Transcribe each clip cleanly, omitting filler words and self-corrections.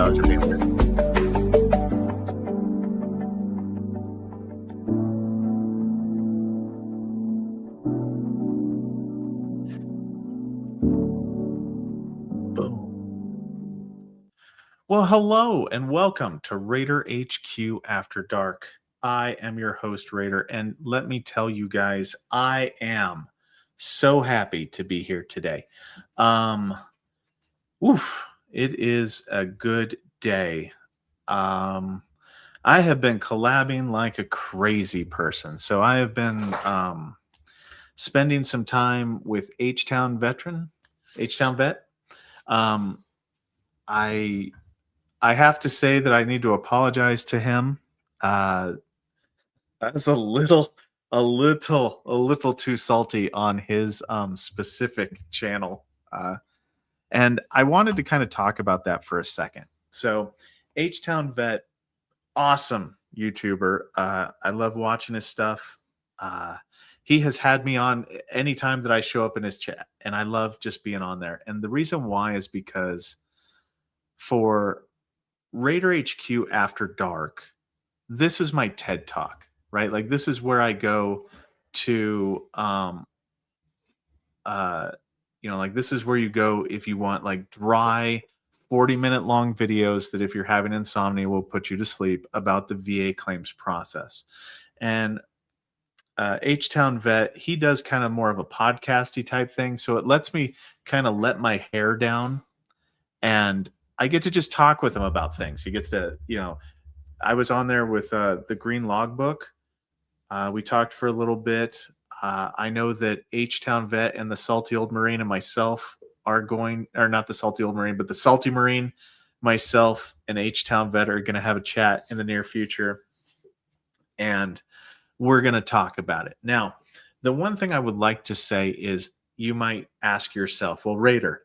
nostalgia being here. Well, hello and welcome to Raider HQ After Dark. I am your host, Raider, and let me tell you guys, I am so happy to be here today. Um, it is a good day. Um, I have been collabing like a crazy person. So I have been spending some time with H Town Vet. Um, I I have to say that I need to apologize to him. Uh, I was a little too salty on his specific channel, and I wanted to kind of talk about that for a second. So, H Town Vet, awesome YouTuber. I love watching his stuff. Uh, he has had me on anytime that I show up in his chat, and I love just being on there. And the reason why is because for Raider HQ After Dark, this is my TED Talk, right? Like this is where I go to uh like this is where you go if you want like dry 40-minute long videos that if you're having insomnia will put you to sleep about the VA claims process. And H Town Vet, he does kind of more of a podcasty type thing, so it lets me kind of let my hair down and I get to just talk with him about things. He gets to, I was on there with the Green Logbook. We talked for a little bit. I know that H Town Vet and the Salty Old Marine and myself are going, or not the Salty Old Marine, but the Salty Marine, myself, and H Town Vet are going to have a chat in the near future. And we're going to talk about it. Now, the one thing I would like to say is you might ask yourself, well, Raider,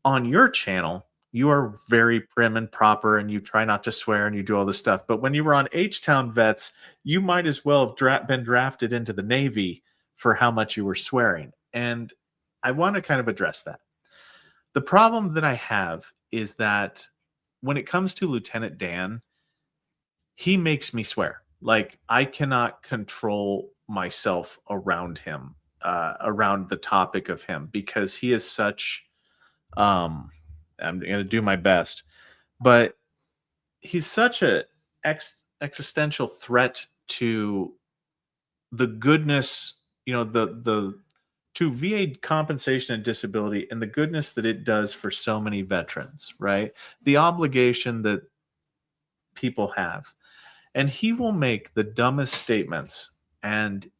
on your channel, you are very prim and proper and you try not to swear and you do all this stuff. But when you were on H-Town Vets, you might as well have been drafted into the Navy for how much you were swearing. And I want to kind of address that. The problem that I have is that when it comes to Lieutenant Dan, he makes me swear. Like I cannot control myself around him, around the topic of him, because he is such I'm going to do my best, but he's such a existential threat to the goodness, the to VA compensation and disability and the goodness that it does for so many veterans, right? The obligation that people have. And he will make the dumbest statements and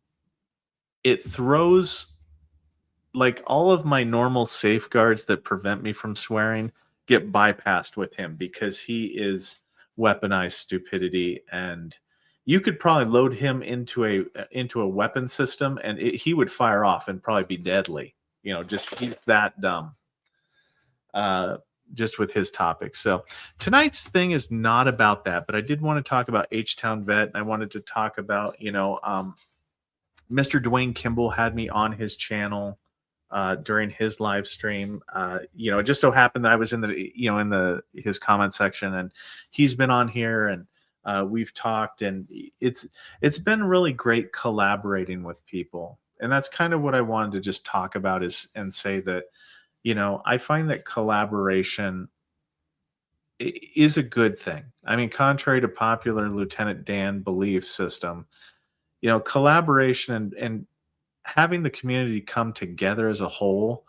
it throws like all of my normal safeguards that prevent me from swearing get bypassed with him because he is weaponized stupidity. And you could probably load him into a weapon system and he would fire off and probably be deadly. Just he's that dumb. Just with his topic. So tonight's thing is not about that, but I did want to talk about H-Town Vet. And I wanted to talk about, Mr. Dwayne Kimball had me on his channel during his live stream. It just so happened that I was in his comment section and he's been on here and we've talked and it's been really great collaborating with people. And that's kind of what I wanted to just talk about and say that, I find that collaboration is a good thing. I mean, contrary to popular Lieutenant Dan belief system, collaboration and having the community come together as a whole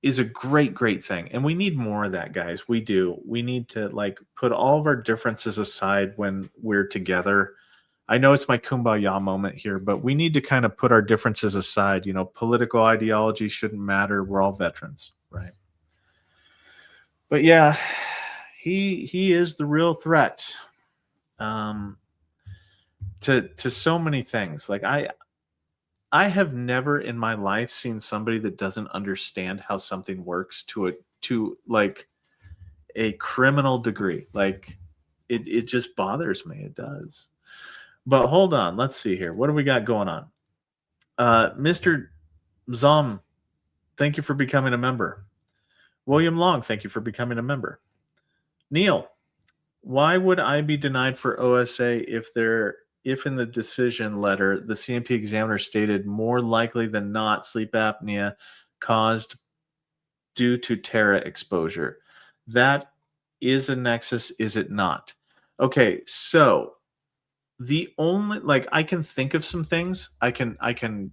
is a great thing. And we need more of that, guys. We do. We need to put all of our differences aside when we're together. I know it's my kumbaya moment here, but we need to kind of put our differences aside. Political ideology shouldn't matter. We're all veterans, right? But yeah, he is the real threat to so many things. Like I have never in my life seen somebody that doesn't understand how something works to a criminal degree. Like it just bothers me. It does. But hold on, let's see here. What do we got going on? Mr. Zom, thank you for becoming a member. William Long, thank you for becoming a member. Neil, why would I be denied for OSA if in the decision letter the CMP examiner stated more likely than not sleep apnea caused due to Terra exposure? That is a nexus, is it not? Okay, so the only like I can think of some things. I can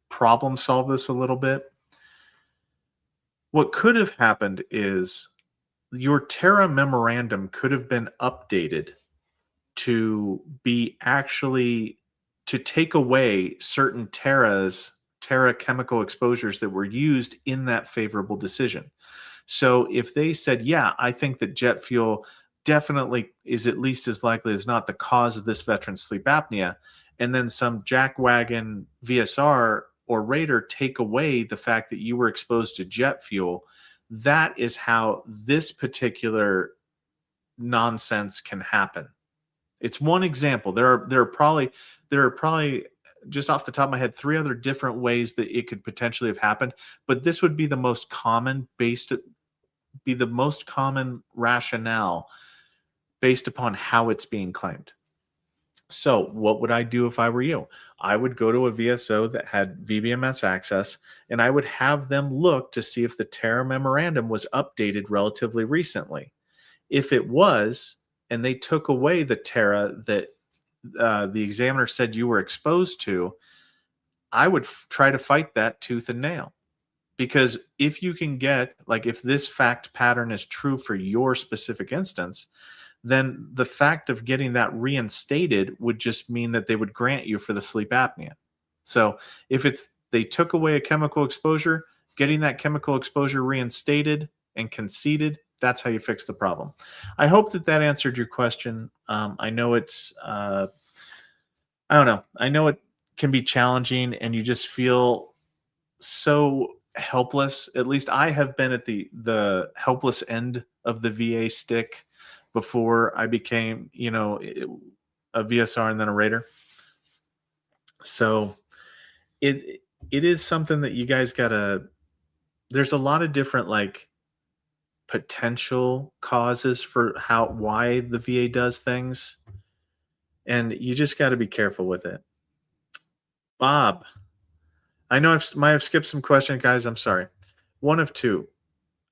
problem solve this a little bit. What could have happened is your Terra memorandum could have been updated to be actually to take away certain Terra chemical exposures that were used in that favorable decision. So if they said, yeah, I think that jet fuel definitely is at least as likely as not the cause of this veteran's sleep apnea, and then some jackwagon VSR or Raider take away the fact that you were exposed to jet fuel, that is how this particular nonsense can happen. It's one example. There are probably just off the top of my head 3 other different ways that it could potentially have happened, but this would be the most common rationale based upon how it's being claimed. So, what would I do if I were you? I would go to a VSO that had VBMS access and I would have them look to see if the Terra memorandum was updated relatively recently. If it was, and they took away the Terra that the examiner said you were exposed to, I would try to fight that tooth and nail. Because if you can get, like, if this fact pattern is true for your specific instance, then the fact of getting that reinstated would just mean that they would grant you for the sleep apnea. So if they took away a chemical exposure, getting that chemical exposure reinstated and conceded, that's how you fix the problem. I hope that answered your question. I know I don't know. I know it can be challenging and you just feel so helpless. At least I have been at the helpless end of the VA stick before I became, a VSR and then a Raider. So it is something that you guys gotta. There's a lot of different like potential causes for why the VA does things, and you just got to be careful with it. Bob, I know might have skipped some questions, guys. I'm sorry. One of two.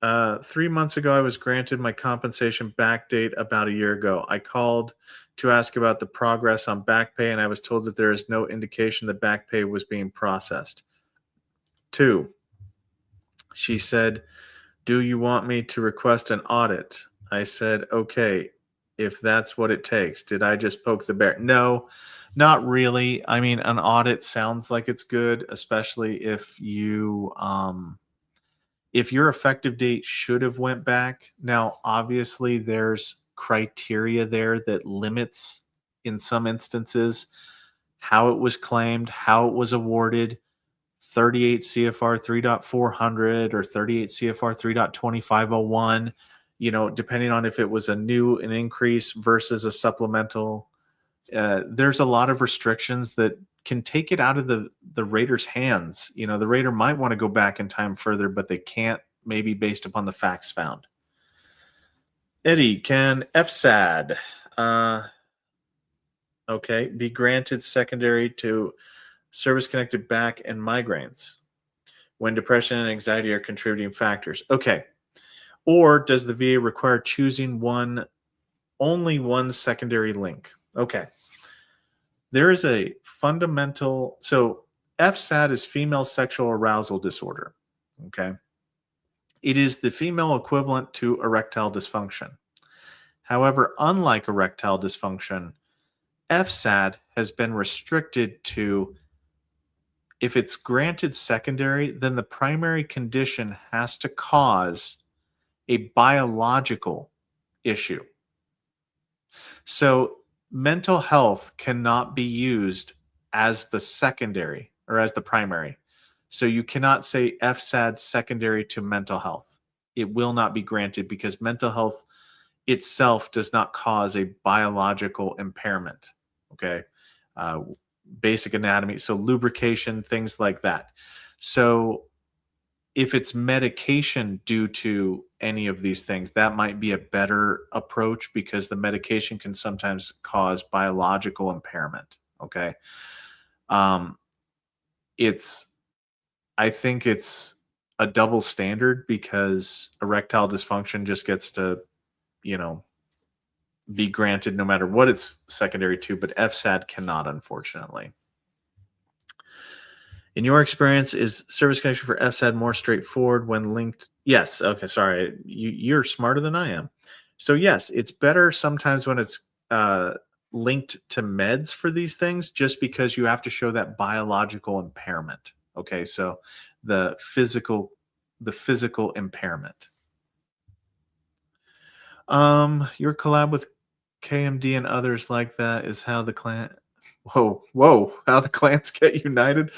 3 months ago, I was granted my compensation back date about a year ago. I called to ask about the progress on back pay, and I was told that there is no indication that back pay was being processed. 2, she said, do you want me to request an audit? I said, okay, if that's what it takes. Did I just poke the bear? No, not really. I mean, an audit sounds like it's good, especially if your effective date should have went back. Now, obviously, there's criteria there that limits, in some instances, how it was claimed, how it was awarded. 38 CFR 3.400 or 38 CFR 3.2501, depending on if it was an increase versus a supplemental. There's a lot of restrictions that can take it out of the Raiders' hands. The Raider might want to go back in time further, but they can't, maybe based upon the facts found. Eddie, can FSAD be granted secondary to service-connected back and migraines when depression and anxiety are contributing factors? Okay. Or does the VA require choosing only one secondary link? Okay. There is a fundamental, so FSAD is female sexual arousal disorder. Okay. It is the female equivalent to erectile dysfunction. However, unlike erectile dysfunction, FSAD has been restricted to, if it's granted secondary, then the primary condition has to cause a biological issue. So mental health cannot be used as the secondary or as the primary. So you cannot say FSAD secondary to mental health. It will not be granted because mental health itself does not cause a biological impairment. Okay. Basic anatomy, so lubrication, things like that. So if it's medication due to any of these things, that might be a better approach because the medication can sometimes cause biological impairment. Okay. Um, it's, I think it's a double standard because erectile dysfunction just gets to, you know, be granted no matter what it's secondary to, but FSAD cannot, unfortunately. In your experience, is service connection for FSAD more straightforward when linked? Yes. Okay. Sorry. You're smarter than I am. So, yes, it's better sometimes when it's uh, linked to meds for these things just because you have to show that biological impairment. Okay. So, the physical, the physical impairment. Your collab with KMD and others like that is how the clan. Whoa, whoa! How the clans get united.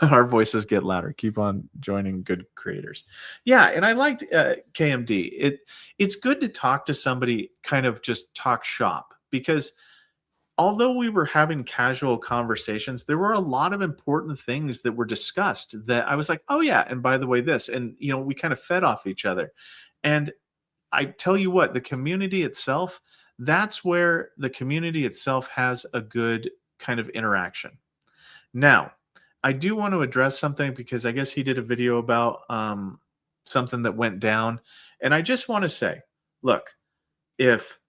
Our voices get louder. Keep on joining good creators. Yeah, and I liked KMD. It's good to talk to somebody, kind of just talk shop because although we were having casual conversations, there were a lot of important things that were discussed that I was like, oh yeah, and by the way, this, and we kind of fed off each other, and I tell you what, the community itself, that's where the community itself has a good kind of interaction. Now, I do want to address something because I guess he did a video about something that went down. And I just want to say, look, if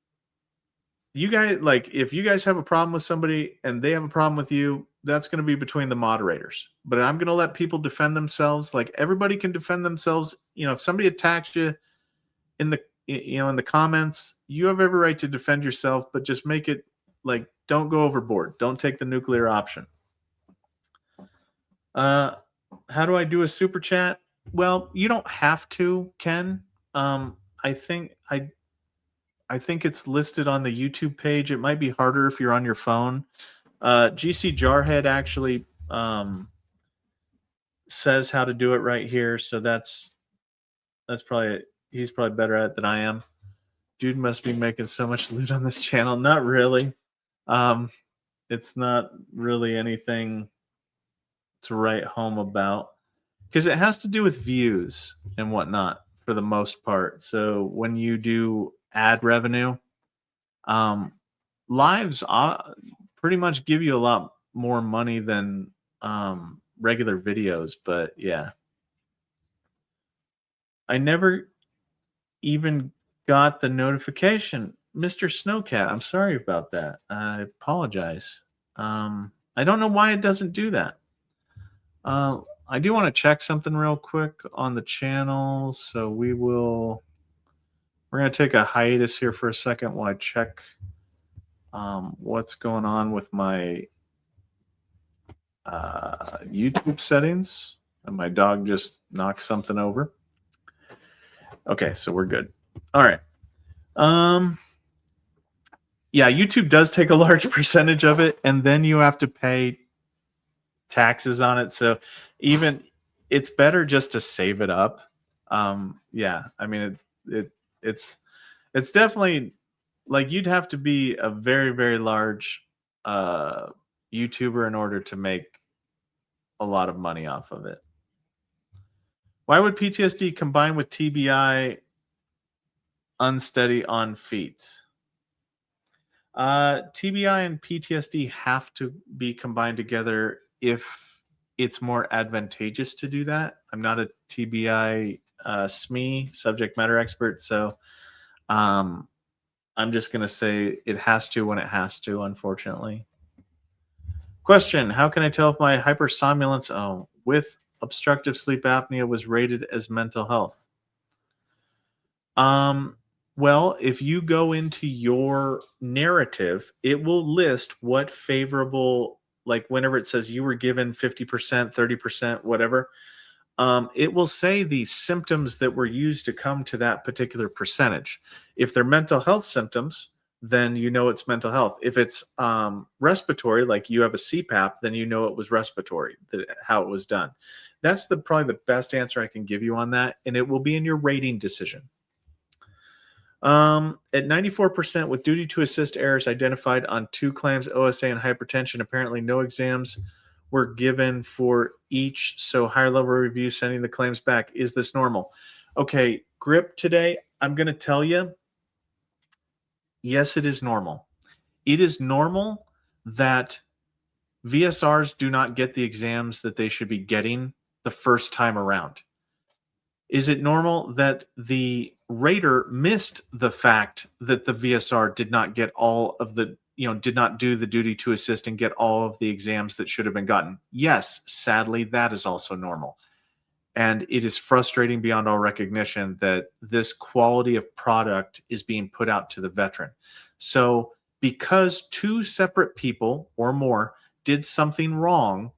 if you guys have a problem with somebody and they have a problem with you, that's going to be between the moderators. But I'm going to let people defend themselves. Like everybody can defend themselves. If somebody attacks you in the in the comments, you have every right to defend yourself, but just make it like, don't go overboard. Don't take the nuclear option. How do I do a super chat? Well, you don't have to, Ken. I think it's listed on the YouTube page. It might be harder if you're on your phone. GC Jarhead actually says how to do it right here, so that's probably, he's probably better at it than I am. Dude must be making so much loot on this channel. Not really. It's not really anything to write home about because it has to do with views and whatnot for the most part. So when you do ad revenue, lives pretty much give you a lot more money than regular videos. But yeah, I never even got the notification. Mr. Snowcat, I'm sorry about that. I apologize. I don't know why it doesn't do that. I do want to check something real quick on the channel. So we're going to take a hiatus here for a second while I check what's going on with my YouTube settings. And my dog just knocked something over. Okay, so we're good. All right. Yeah, YouTube does take a large percentage of it, and then you have to pay taxes on it. So even it's better just to save it up. Yeah, I mean it's definitely like you'd have to be a very, very large YouTuber in order to make a lot of money off of it. Why would PTSD combine with TBI unsteady on feet? TBI and PTSD have to be combined together if it's more advantageous to do that. I'm not a TBI SME, subject matter expert, so I'm just going to say it has to when it has to, unfortunately. Question, how can I tell if my hypersomnolence with obstructive sleep apnea was rated as mental health? Well, if you go into your narrative, it will list what favorable, like whenever it says you were given 50%, 30%, whatever, it will say the symptoms that were used to come to that particular percentage. If they're mental health symptoms, then you know it's mental health. If it's respiratory, like you have a CPAP, then you know it was respiratory, how it was done. That's probably the best answer I can give you on that, and it will be in your rating decision. At 94% with duty to assist errors identified on 2 claims, OSA and hypertension, apparently no exams were given for each. So higher level review sending the claims back. Is this normal? Okay, Grip today, I'm going to tell you, yes, it is normal. It is normal that VSRs do not get the exams that they should be getting the first time around. Is it normal that the rater missed the fact that the VSR did not get all of the, did not do the duty to assist and get all of the exams that should have been gotten? Yes, sadly, that is also normal. And it is frustrating beyond all recognition that this quality of product is being put out to the veteran. So, because two separate people or more did something wrong,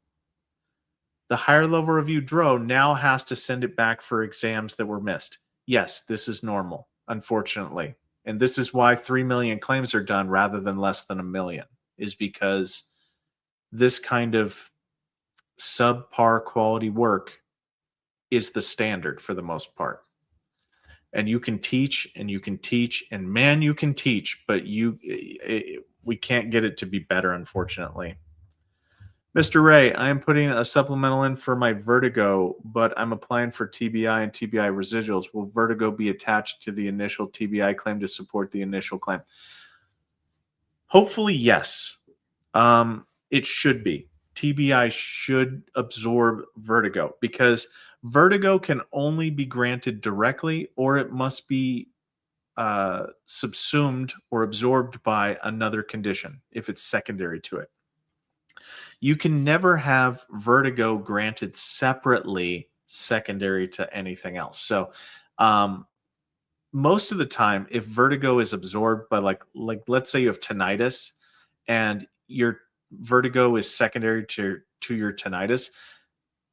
the higher level review DRO now has to send it back for exams that were missed. Yes, this is normal, unfortunately. And this is why 3 million claims are done rather than less than a million, is because this kind of subpar quality work is the standard for the most part. And you can teach and you can teach and man, you can teach, but we can't get it to be better, unfortunately. Mr. Ray, I am putting a supplemental in for my Vertigo, but I'm applying for TBI and TBI residuals. Will Vertigo be attached to the initial TBI claim to support the initial claim? Hopefully, yes. It should be. TBI should absorb Vertigo because Vertigo can only be granted directly or it must be subsumed or absorbed by another condition if it's secondary to it. You can never have Vertigo granted separately secondary to anything else. So most of the time, if Vertigo is absorbed by like let's say you have tinnitus and your Vertigo is secondary to your tinnitus,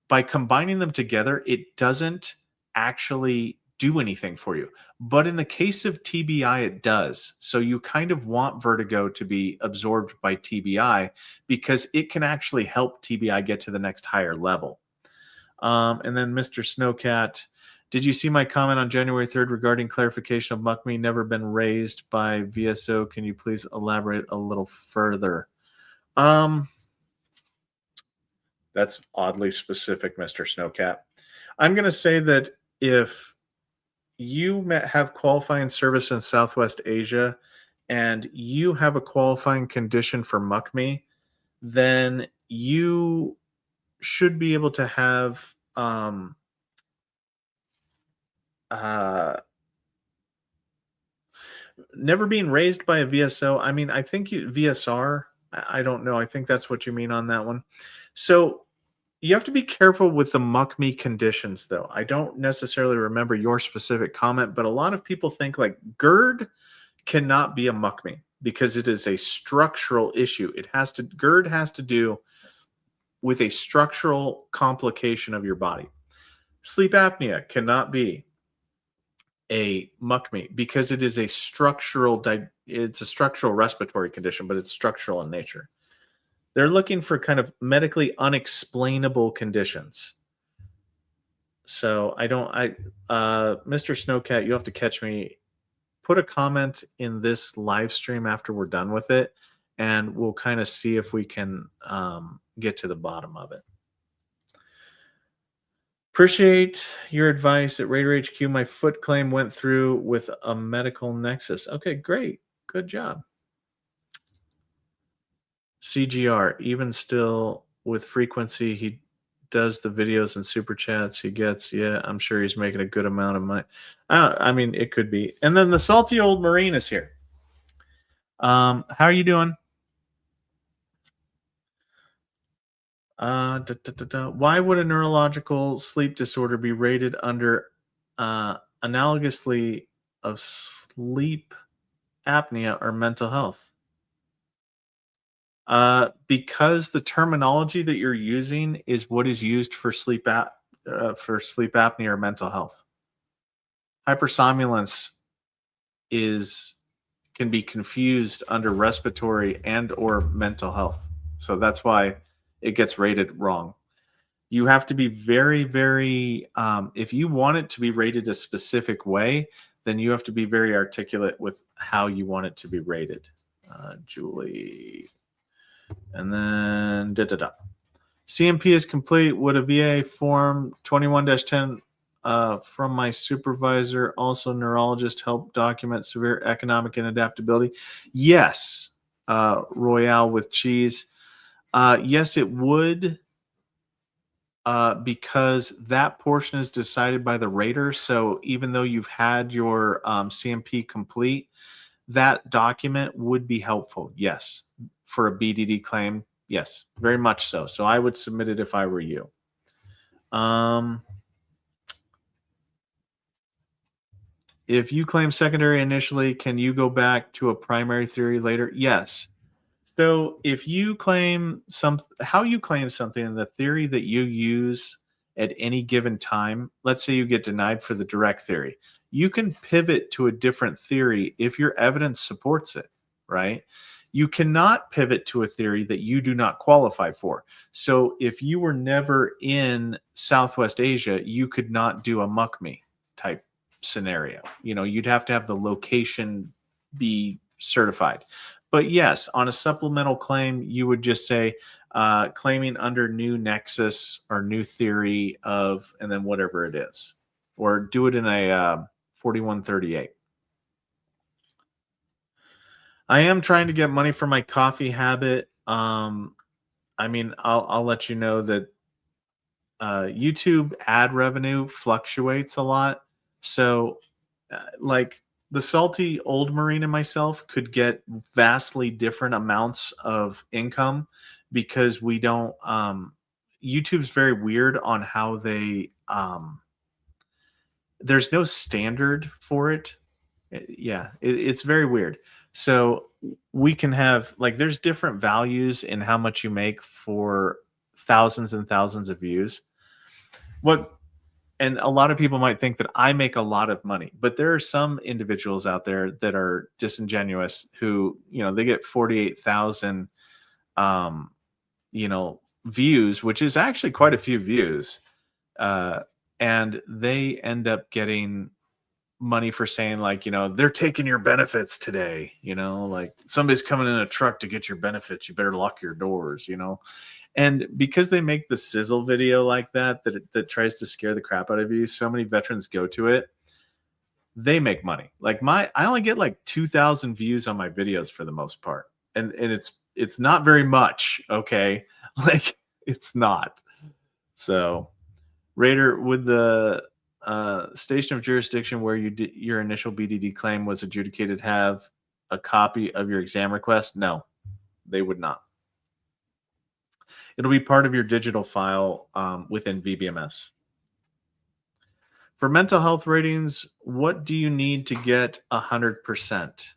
by combining them together, it doesn't actually do anything for you. But in the case of TBI, it does. So you kind of want Vertigo to be absorbed by TBI because it can actually help TBI get to the next higher level. And then Mr. Snowcat, did you see my comment on January 3rd regarding clarification of MUCME never been raised by VSO? Can you please elaborate a little further? That's oddly specific, Mr. Snowcat. I'm going to say that if you have qualifying service in Southwest Asia and you have a qualifying condition for MUCME, then you should be able to have never being raised by a VSO. I mean, I think VSR, I don't know. I think that's what you mean on that one. So you have to be careful with the MUCME conditions, though. I don't necessarily remember your specific comment, but a lot of people think like GERD cannot be a MUCME because it is a structural issue. GERD has to do with a structural complication of your body. Sleep apnea cannot be a MUCME because it is a structural respiratory condition, but it's structural in nature. They're looking for kind of medically unexplainable conditions. So Mr. Snowcat, you have to catch me. Put a comment in this live stream after we're done with it, and we'll kind of see if we can get to the bottom of it. Appreciate your advice at Raider HQ. My foot claim went through with a medical nexus. Okay, great. Good job. CGR, even still with frequency, he does the videos and super chats he gets. Yeah, I'm sure he's making a good amount of money. I mean, it could be. And then the salty old Marine is here. How are you doing? Why would a neurological sleep disorder be rated under analogously of sleep apnea or mental health? Because the terminology that you're using is what is used for sleep apnea or mental health. Hypersomnolence can be confused under respiratory and or mental health. So that's why it gets rated wrong. You have to be very, very, if you want it to be rated a specific way, then you have to be very articulate with how you want it to be rated. Julie. And then CMP is complete. Would a VA form 21-10 from my supervisor, also neurologist, help document severe economic inadaptability? Yes, Royale with cheese. Yes, it would, because that portion is decided by the rater. So even though you've had your CMP complete, that document would be helpful. Yes, for a BDD claim. Yes, very much so. So I would submit it if I were you. Um, if you claim secondary initially, can you go back to a primary theory later? Yes. So if you claim how you claim something in the theory that you use at any given time, let's say you get denied for the direct theory, you can pivot to a different theory if your evidence supports it, right? You cannot pivot to a theory that you do not qualify for. So if you were never in Southwest Asia, you could not do a muck me type scenario. You'd have to have the location be certified. But yes, on a supplemental claim, you would just say claiming under new nexus or new theory of, and then whatever it is, or do it in a 4138. I am trying to get money for my coffee habit. I mean, I'll let you know that YouTube ad revenue fluctuates a lot. So, like the salty old Marine and myself could get vastly different amounts of income because we don't. YouTube's very weird on how they. There's no standard for it. Yeah, it's very weird. So we can have like there's different values in how much you make for thousands and thousands of views. What and a lot of people might think that I make a lot of money, but there are some individuals out there that are disingenuous who, they get 48,000 um, views, which is actually quite a few views. Uh, and they end up getting money for saying like, they're taking your benefits today, like somebody's coming in a truck to get your benefits. You better lock your doors. And because they make the sizzle video like that tries to scare the crap out of you, so many veterans go to it. They make money. Like I only get like 2,000 views on my videos for the most part, and it's not very much. Okay, like it's not. So, Raider, would the station of jurisdiction where your initial BDD claim was adjudicated have a copy of your exam request? No, they would not. It'll be part of your digital file within VBMS. For mental health ratings, what do you need to get 100%?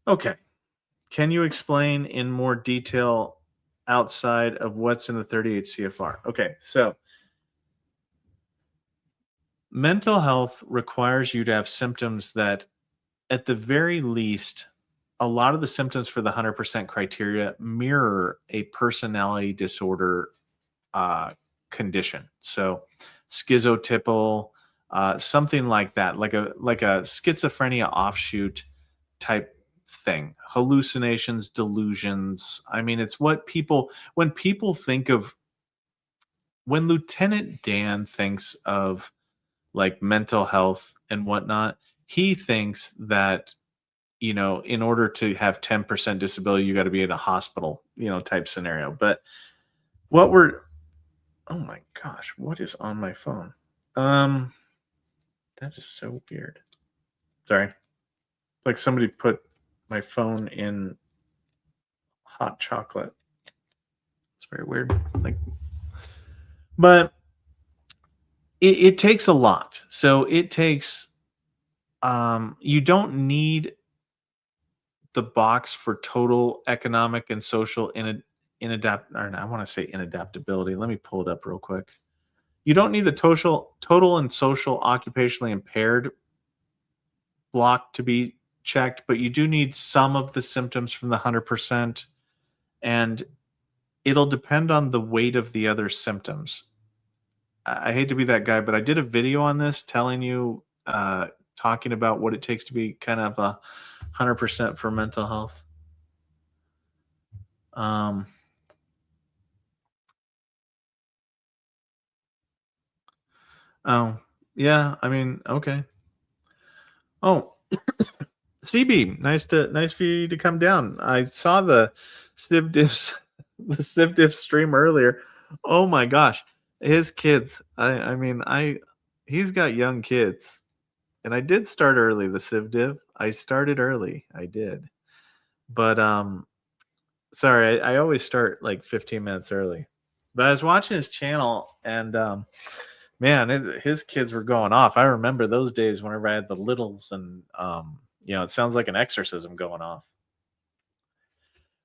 Okay. Can you explain in more detail outside of what's in the 38 CFR? Okay. So mental health requires you to have symptoms that, at the very least, a lot of the symptoms for the 100% criteria mirror a personality disorder condition. So schizotypal, something like that, like a schizophrenia offshoot type thing. Hallucinations, delusions. I mean, it's what people when people think of when Lieutenant Dan thinks of like mental health and whatnot, he thinks that in order to have 10% disability, you got to be in a hospital, type scenario. But what we're oh my gosh, what is on my phone? Um, that is so weird. Sorry. Like somebody put my phone in hot chocolate. It's very weird. But it takes a lot. So it takes you don't need the box for total economic and social I want to say inadaptability. Let me pull it up real quick. You don't need the total and social occupationally impaired block to be checked, but you do need some of the symptoms from the 100%, and it'll depend on the weight of the other symptoms. I hate to be that guy, but I did a video on this telling you, talking about what it takes to be kind of a 100% for mental health. Um, Oh, yeah. I mean, okay. Oh, CB, nice for you to come down. I saw the Civ Diffs the Civ Diff stream earlier. Oh my gosh, his kids. I mean, I he's got young kids, and I did start early. The Civ Div, I started early. I did, but sorry, I always start like 15 minutes early. But I was watching his channel, and man, his kids were going off. I remember those days whenever I had the littles, and it sounds like an exorcism going off.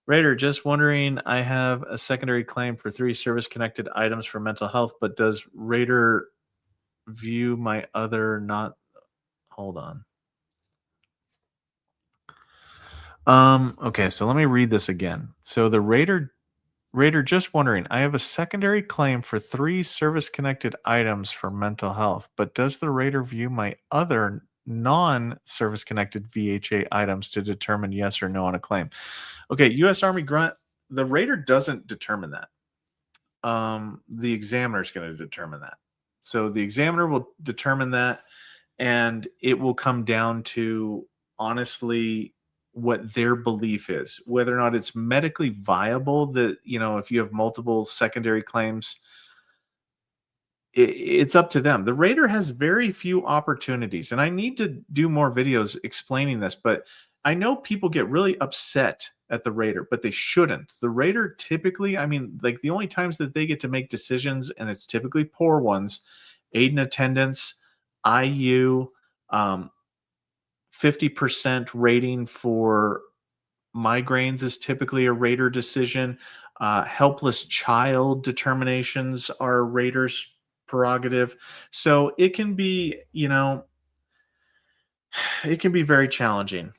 Raider, just wondering, I have a secondary claim for 3 service-connected items for mental health, but does Raider view my other not hold on. Okay, so let me read this again. So the Raider, just wondering, I have a secondary claim for 3 service-connected items for mental health, but does the Raider view my other non-service connected VHA items to determine yes or no on a claim? Okay, US Army grunt, the Raider doesn't determine that. The examiner is going to determine that. So the examiner will determine that, and it will come down to honestly what their belief is, whether or not it's medically viable. That if you have multiple secondary claims, it's up to them. The Raider has very few opportunities, and I need to do more videos explaining this, but I know people get really upset at the Raider, but they shouldn't. The Raider typically, I mean, like the only times that they get to make decisions, and it's typically poor ones, aid in attendance, IU, 50% rating for migraines is typically a Raider decision. Helpless child determinations are Raiders' prerogative. So it can be, it can be very challenging.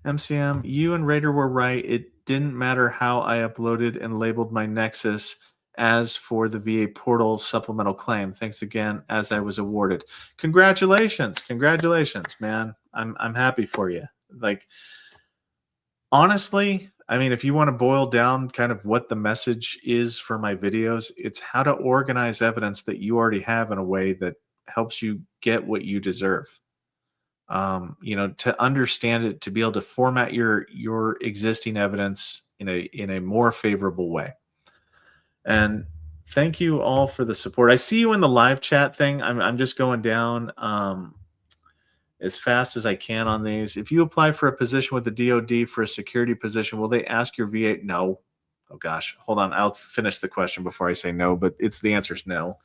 MCM, you and Raider were right. It didn't matter how I uploaded and labeled my Nexus. As for the VA portal supplemental claim, thanks again as I was awarded. Congratulations, man. I'm happy for you. Like, honestly, I mean, if you want to boil down kind of what the message is for my videos, it's how to organize evidence that you already have in a way that helps you get what you deserve. To understand it, to be able to format your existing evidence in a more favorable way. And thank you all for the support. I see you in the live chat thing. I'm just going down. As fast as I can on these. If you apply for a position with the DoD for a security position, will they ask your VA? No. Oh gosh, hold on. I'll finish the question before I say no, but the answer is no.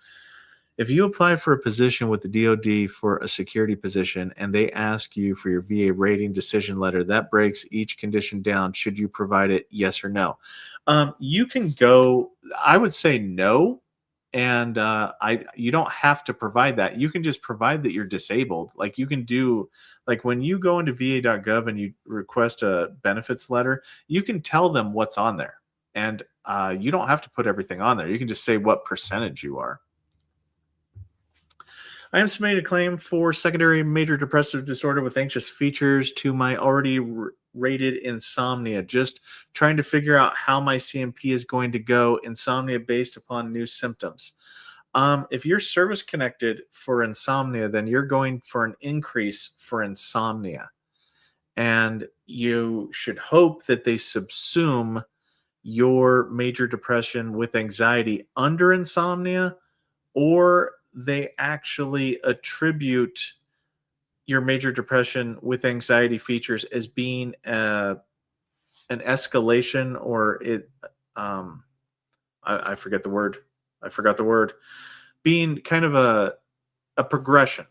If you apply for a position with the DoD for a security position and they ask you for your VA rating decision letter, that breaks each condition down. Should you provide it? Yes or no? You can go. I would say no, and you don't have to provide that. You can just provide that you're disabled. Like you can do like when you go into va.gov and you request a benefits letter, you can tell them what's on there, and you don't have to put everything on there. You can just say what percentage you are. I am submitting a claim for secondary major depressive disorder with anxious features to my already rated insomnia. Just trying to figure out how my CMP is going to go. Insomnia based upon new symptoms. If you're service connected for insomnia, then you're going for an increase for insomnia. And you should hope that they subsume your major depression with anxiety under insomnia, or they actually attribute your major depression with anxiety features as being an escalation, or um, I forget the word. I forgot the word. Being kind of a progression.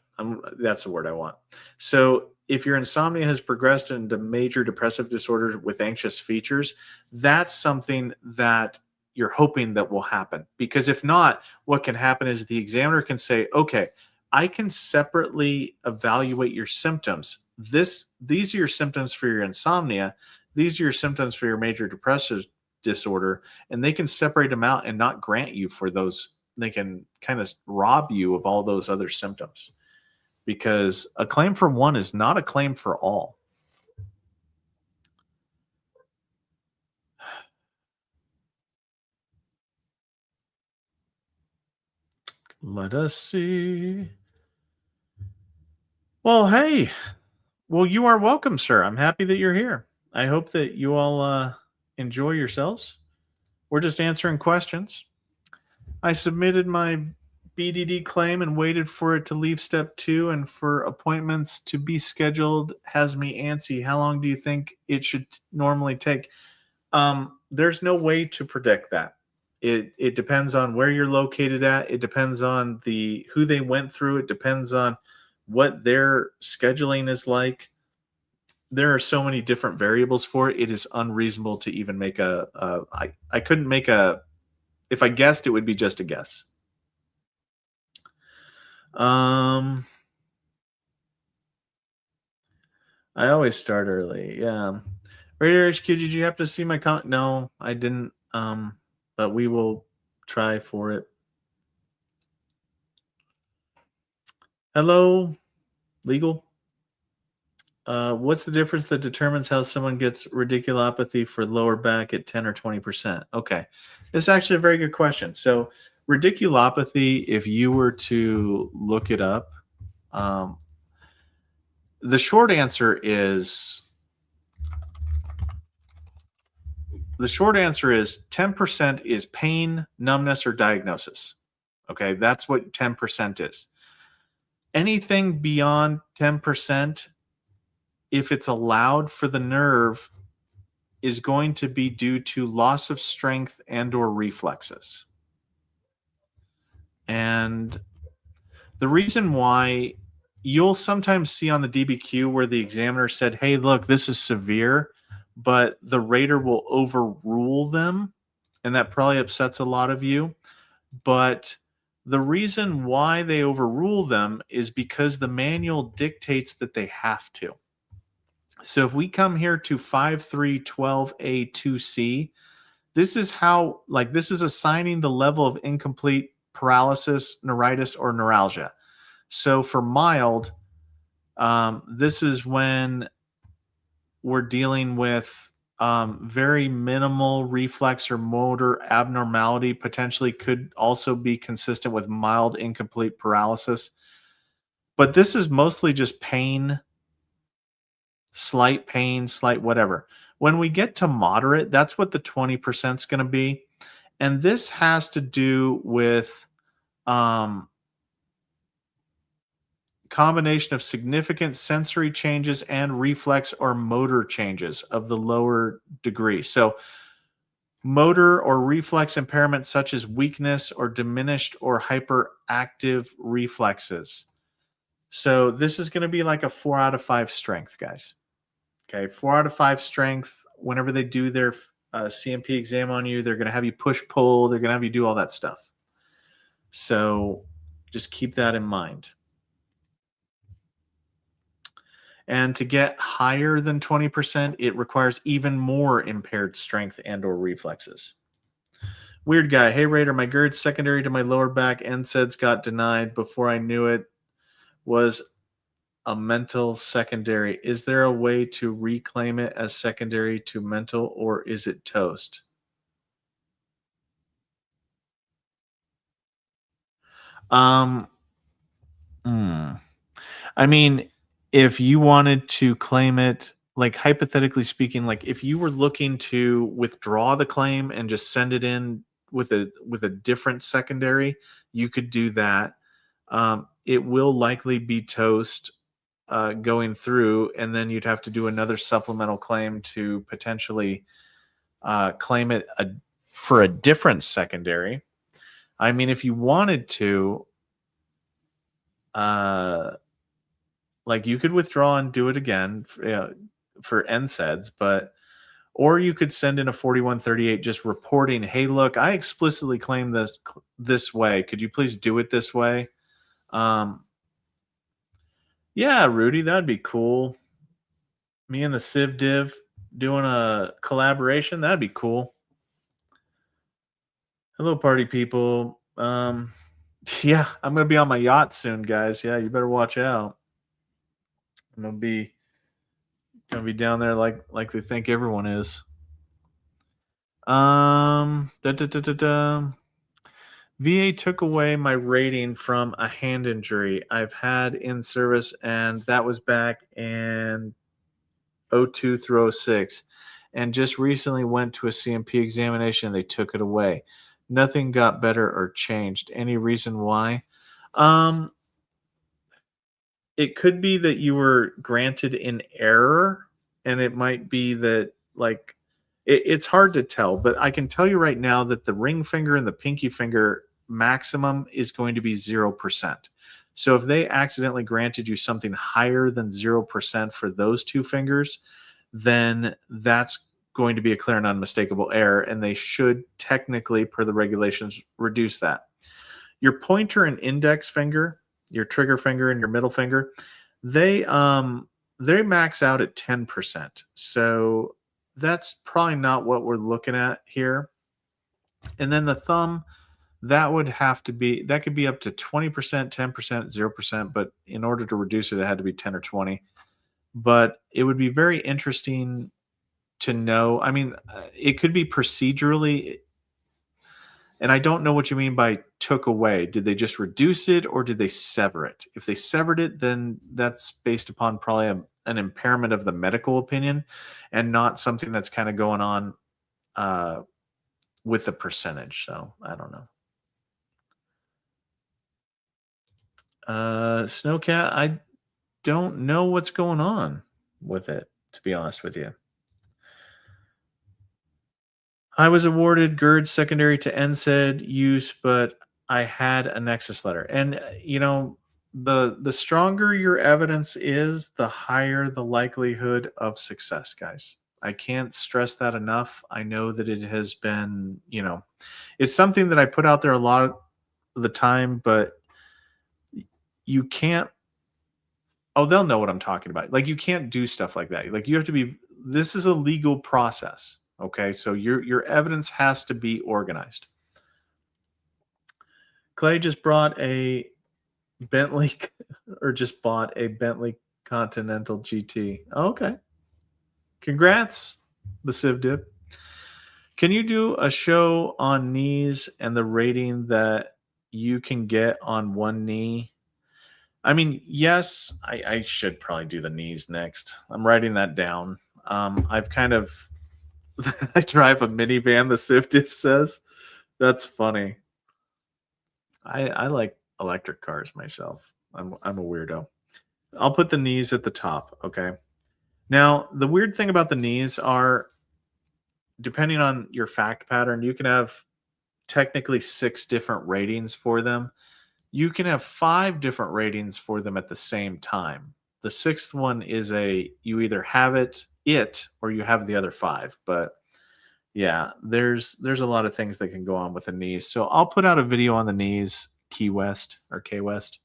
That's the word I want. So if your insomnia has progressed into major depressive disorder with anxious features, that's something that you're hoping that will happen. Because if not, what can happen is the examiner can say, okay, I can separately evaluate your symptoms. These are your symptoms for your insomnia. These are your symptoms for your major depressive disorder, and they can separate them out and not grant you for those. They can kind of rob you of all those other symptoms, because a claim for one is not a claim for all. Let us see. Well, hey. Well, you are welcome, sir. I'm happy that you're here. I hope that you all enjoy yourselves. We're just answering questions. I submitted my BDD claim and waited for it to leave step two and for appointments to be scheduled has me antsy. How long do you think it should normally take? There's no way to predict that. It depends on where you're located at. It depends on the who they went through. It depends on what their scheduling is like. There are so many different variables for it. It is unreasonable to even make I couldn't make a if I guessed it would be just a guess. Um I always start early. Yeah. Radar HQ, did you have to see my No, I didn't. But we will try for it. Hello, legal. What's the difference that determines how someone gets radiculopathy for lower back at 10 or 20%? Okay. It's actually a very good question. So, radiculopathy, if you were to look it up, um, the short answer is the short answer is 10% is pain, numbness, or diagnosis. Okay, that's what 10% is. Anything beyond 10%, if it's allowed for the nerve, is going to be due to loss of strength and or reflexes. And the reason why you'll sometimes see on the DBQ where the examiner said, "Hey, look, this is severe," but the rater will overrule them, and that probably upsets a lot of you. But the reason why they overrule them is because the manual dictates that they have to. So if we come here to 5312A2C, this is how, like, this is assigning the level of incomplete paralysis, neuritis, or neuralgia. So for mild, this is when we're dealing with very minimal reflex or motor abnormality, potentially could also be consistent with mild incomplete paralysis. But this is mostly just pain, slight whatever. When we get to moderate, that's what the 20% is going to be. And this has to do with um, combination of significant sensory changes and reflex or motor changes of the lower degree. So, motor or reflex impairment such as weakness or diminished or hyperactive reflexes. So, this is going to be like a 4 out of 5 strength, guys. Okay, 4 out of 5 strength. Whenever they do their CMP exam on you, they're going to have you push pull, they're going to have you do all that stuff. So, just keep that in mind. And to get higher than 20%, it requires even more impaired strength and or reflexes. Weird guy. Hey, Raider, my GERD secondary to my lower back NSAIDs got denied before I knew it was a mental secondary. Is there a way to reclaim it as secondary to mental, or is it toast? Um, hmm. I mean, if you wanted to claim it, like hypothetically speaking, like if you were looking to withdraw the claim and just send it in with a different secondary, you could do that. It will likely be toast going through, and then you'd have to do another supplemental claim to potentially claim it for a different secondary. I mean, if you wanted to, uh, like you could withdraw and do it again for NSAIDs, but or you could send in a 4138 just reporting, "Hey, look, I explicitly claim this way. Could you please do it this way?" Um, yeah, Rudy, that'd be cool. Me and the Civ Div doing a collaboration, that'd be cool. Hello, party people. Yeah, I'm gonna be on my yacht soon, guys. Yeah, you better watch out. I'm gonna be down there like they think everyone is. Da, da, da, da, da. VA took away my rating from a hand injury I've had in service, and that was back in '02 through '06. And just recently went to a CMP examination and they took it away. Nothing got better or changed. Any reason why? Um, it could be that you were granted in error, and it might be that, like, it's hard to tell, but I can tell you right now that the ring finger and the pinky finger maximum is going to be 0%. So if they accidentally granted you something higher than 0% for those two fingers, then that's going to be a clear and unmistakable error, and they should technically, per the regulations, reduce that. Your pointer and index finger, your trigger finger and your middle finger, they max out at 10%. So that's probably not what we're looking at here. And then the thumb, that could be up to 20%, 10%, 0%, but in order to reduce it, it had to be 10 or 20. But it would be very interesting to know. I mean, it could be procedurally, and I don't know what you mean by took away. Did they just reduce it or did they sever it? If they severed it, then that's based upon probably an impairment of the medical opinion and not something that's kind of going on uh, with the percentage. So I don't know. Snowcat, I don't know what's going on with it, to be honest with you. I was awarded GERD secondary to NSAID use, but I had a Nexus letter. And the stronger your evidence is, the higher the likelihood of success, guys. I can't stress that enough. I know that it has been, it's something that I put out there a lot of the time, but you can't. Oh, they'll know what I'm talking about. Like, you can't do stuff like that. Like, you have to be. This is a legal process. Okay, so your evidence has to be organized. Clay just brought a Bentley or just bought a Bentley Continental GT. Okay. Congrats, the Civ Dip. Can you do a show on knees and the rating that you can get on one knee? I mean, yes, I should probably do the knees next. I'm writing that down. I've kind of I drive a minivan, the Civ Dip says. That's funny. I like electric cars myself. I'm a weirdo. I'll put the knees at the top, okay? Now, the weird thing about the knees are, depending on your fact pattern, you can have technically 6 different ratings for them. You can have 5 different ratings for them at the same time. The 6th one is you either have it or you have the other 5, but yeah, there's a lot of things that can go on with the knees. So I'll put out a video on the knees, Key West or K West.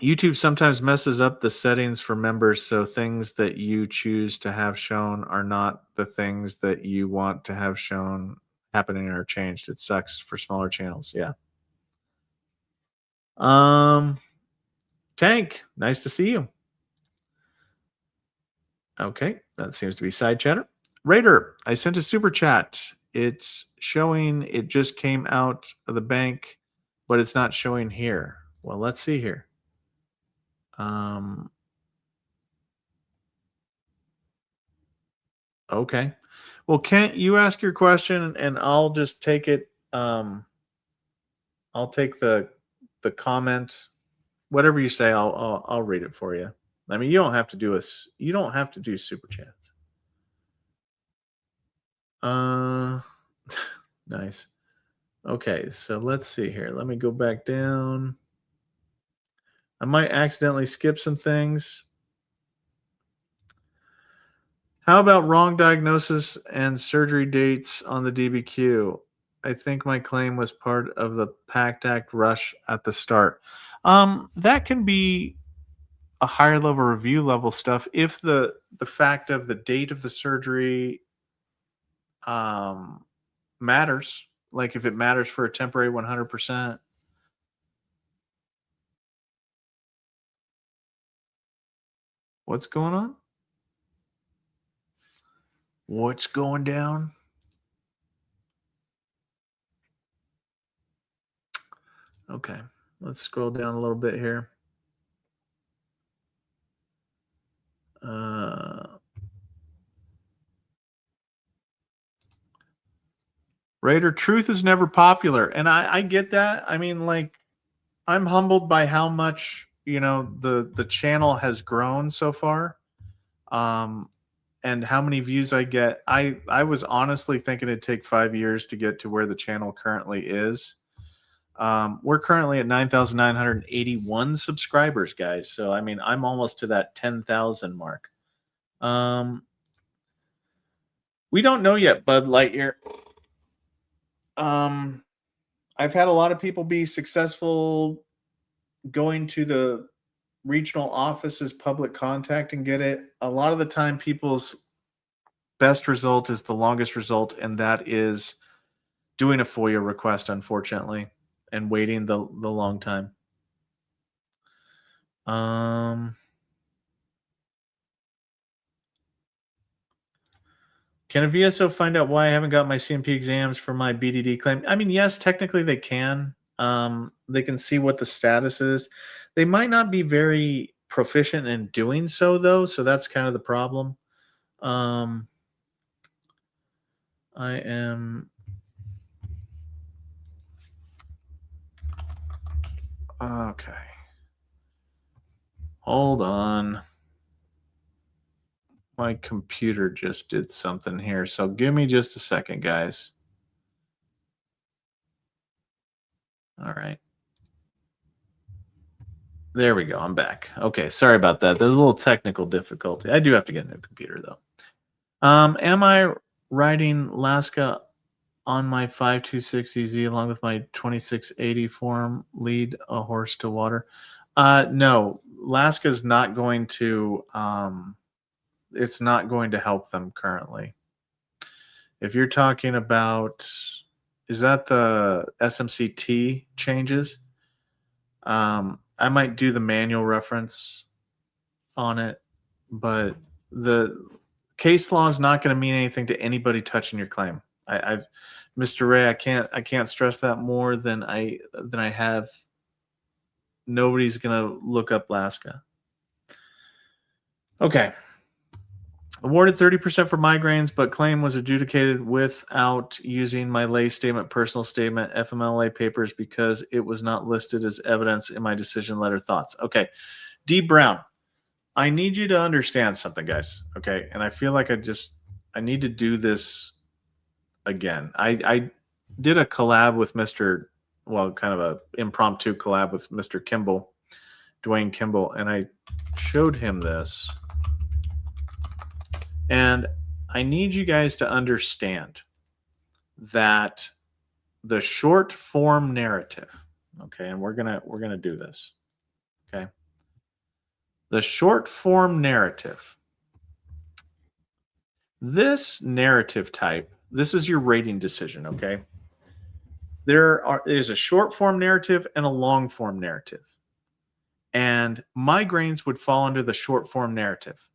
YouTube sometimes messes up the settings for members, so things that you choose to have shown are not the things that you want to have shown happening or changed. It sucks for smaller channels. Yeah. Um, Tank, nice to see you. Okay, that seems to be side chatter. Raider, I sent a super chat. It's showing it just came out of the bank, but it's not showing here. Well, let's see here. Um, okay. Well, Kent, you ask your question and I'll just take it. I'll take the comment, whatever you say. I'll read it for you. I mean, you don't have to do super chats. Uh, nice. Okay, so let's see here. Let me go back down. I might accidentally skip some things. How about wrong diagnosis and surgery dates on the DBQ? I think my claim was part of the PACT Act rush at the start. That can be a higher level review level stuff if the fact of the date of the surgery um, matters. Like, if it matters for a temporary 100%. What's going on? What's going down? Okay, let's scroll down a little bit here. Uh, Raider, truth is never popular, and I get that. I mean, like, I'm humbled by how much the channel has grown so far, um, and how many views I get. I was honestly thinking it'd take 5 years to get to where the channel currently is. We're currently at 9,981 subscribers, guys. So I mean, I'm almost to that 10,000 mark. Um, we don't know yet, Bud Lightyear. Um, I've had a lot of people be successful going to the regional offices, public contact, and get it. A lot of the time, people's best result is the longest result, and that is doing a FOIA request, unfortunately, and waiting the long time. Um, can a VSO find out why I haven't got my CMP exams for my BDD claim? I mean, yes, technically they can. They can see what the status is. They might not be very proficient in doing so, though. So that's kind of the problem. I am. Okay. Hold on. My computer just did something here. So give me just a second, guys. All right. There we go. I'm back. Okay. Sorry about that. There's a little technical difficulty. I do have to get a new computer, though. Am I riding Laska on my 526EZ along with my 2680 form lead a horse to water? No. Laska's not going to it's not going to help them currently. If you're talking about, is that the SMCT changes? I might do the manual reference on it, but the case law is not going to mean anything to anybody touching your claim. I've Mr. Ray, I can't stress that more than I have. Nobody's going to look up Laska. Okay. Awarded 30% for migraines, but claim was adjudicated without using my lay statement, personal statement, FMLA papers because it was not listed as evidence in my decision letter. Thoughts? Okay. D. Brown, I need you to understand something, guys. Okay. And I feel like I need to do this again. I did a collab with kind of a impromptu collab with Mr. Kimball, Dwayne Kimball, and I showed him this. And I need you guys to understand that the short form narrative, okay, and we're gonna do this, okay. The short form narrative. This narrative type, this is your rating decision, okay? There's a short form narrative and a long form narrative. And migraines would fall under the short form narrative.